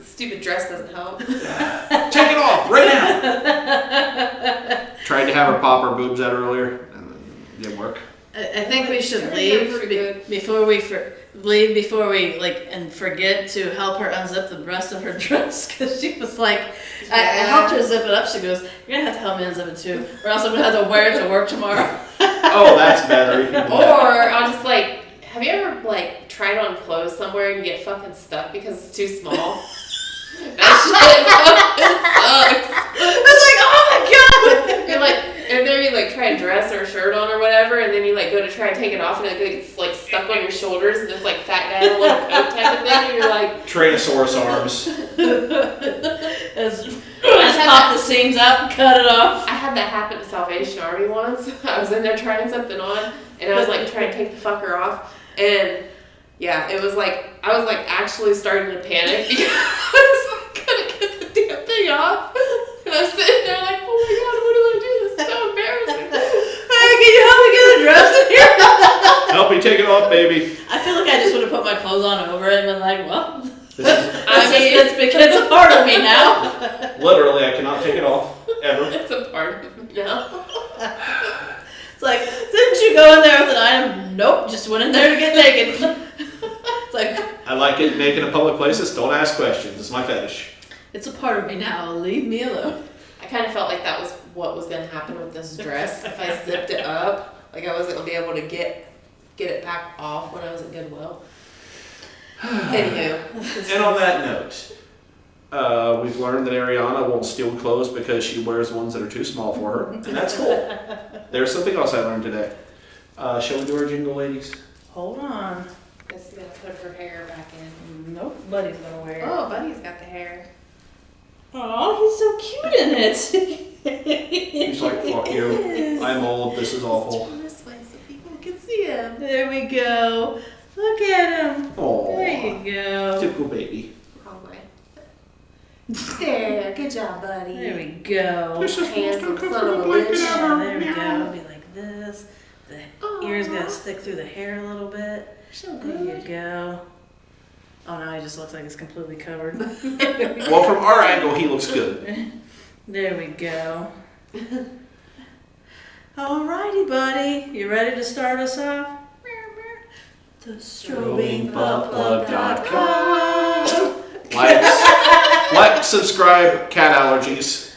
Stupid dress doesn't help. Take it off right now. Tried to have her pop her boobs out earlier, and it didn't work. I think we should They're leave pretty good. before we like and forget to help her unzip the rest of her dress because she was like, I helped her zip it up. She goes, "You're gonna have to help me unzip it too, or else I'm gonna have to wear it to work tomorrow." Oh, that's better. You can do Or that. I'll just like, have you ever like tried on clothes somewhere and you get fucking stuck because it's too small? That shit fucking sucks. It's like, oh my god! You're like, and then you like try a dress or a shirt on or whatever, and then you like go to try and take it off, and it gets like stuck on your shoulders, and it's like fat guy in a little coat type of thing, and you're like, Tyrannosaurus arms. Just pop the seams out, cut it off. I had that happen to Salvation Army once. I was in there trying something on, and I was like trying to take the fucker off, and yeah, it was like I was like actually starting to panic because I was like gonna get the damn thing off, and I was sitting there like, oh my god, what do I do? This is so embarrassing. Hey, can you help me get the dress in here? Help me take it off, baby. I feel like I just would have put my clothes on over it and been like, well, This is, I mean, it's because it's a part of me now. literally, I cannot take it off ever. It's a part of me now. It's like, didn't you go in there with an item? Nope, just went in there to get naked. It's like, I like it naked in public places. Don't ask questions. It's my fetish. it's a part of me now. Leave me alone. I kind of felt like that was what was gonna happen with this dress if I zipped it up. Like I wasn't gonna be able to get it back off when I was at Goodwill. Anywho, And on that note, we've learned that Ariana won't steal clothes because she wears ones that are too small for her, and that's cool. There's something else I learned today. Shall we do our jingle, ladies? Hold on. guess you gotta put her hair back in. Nope, Buddy's gonna wear it. Oh, Buddy's got the hair. Oh, he's so cute in it. He's like, fuck you. Yes. I'm old. This is awful. Turn this way so people can see him. There we go. Look at him. Aww. There you go. Typical baby. Wrong way. There, good job, buddy. There we go. This is the most Handsome uncomfortable son of a blanket bitch. ever. Yeah, there we Meow. go. Be like this. The ears gotta stick through the hair a little bit. So There you good. go. Oh, now he just looks like he's completely covered. Well, from our angle, he looks good. There we go. Alrighty, buddy. You ready to start us off? The StrobingButtPlug.com. Like, subscribe, cat allergies.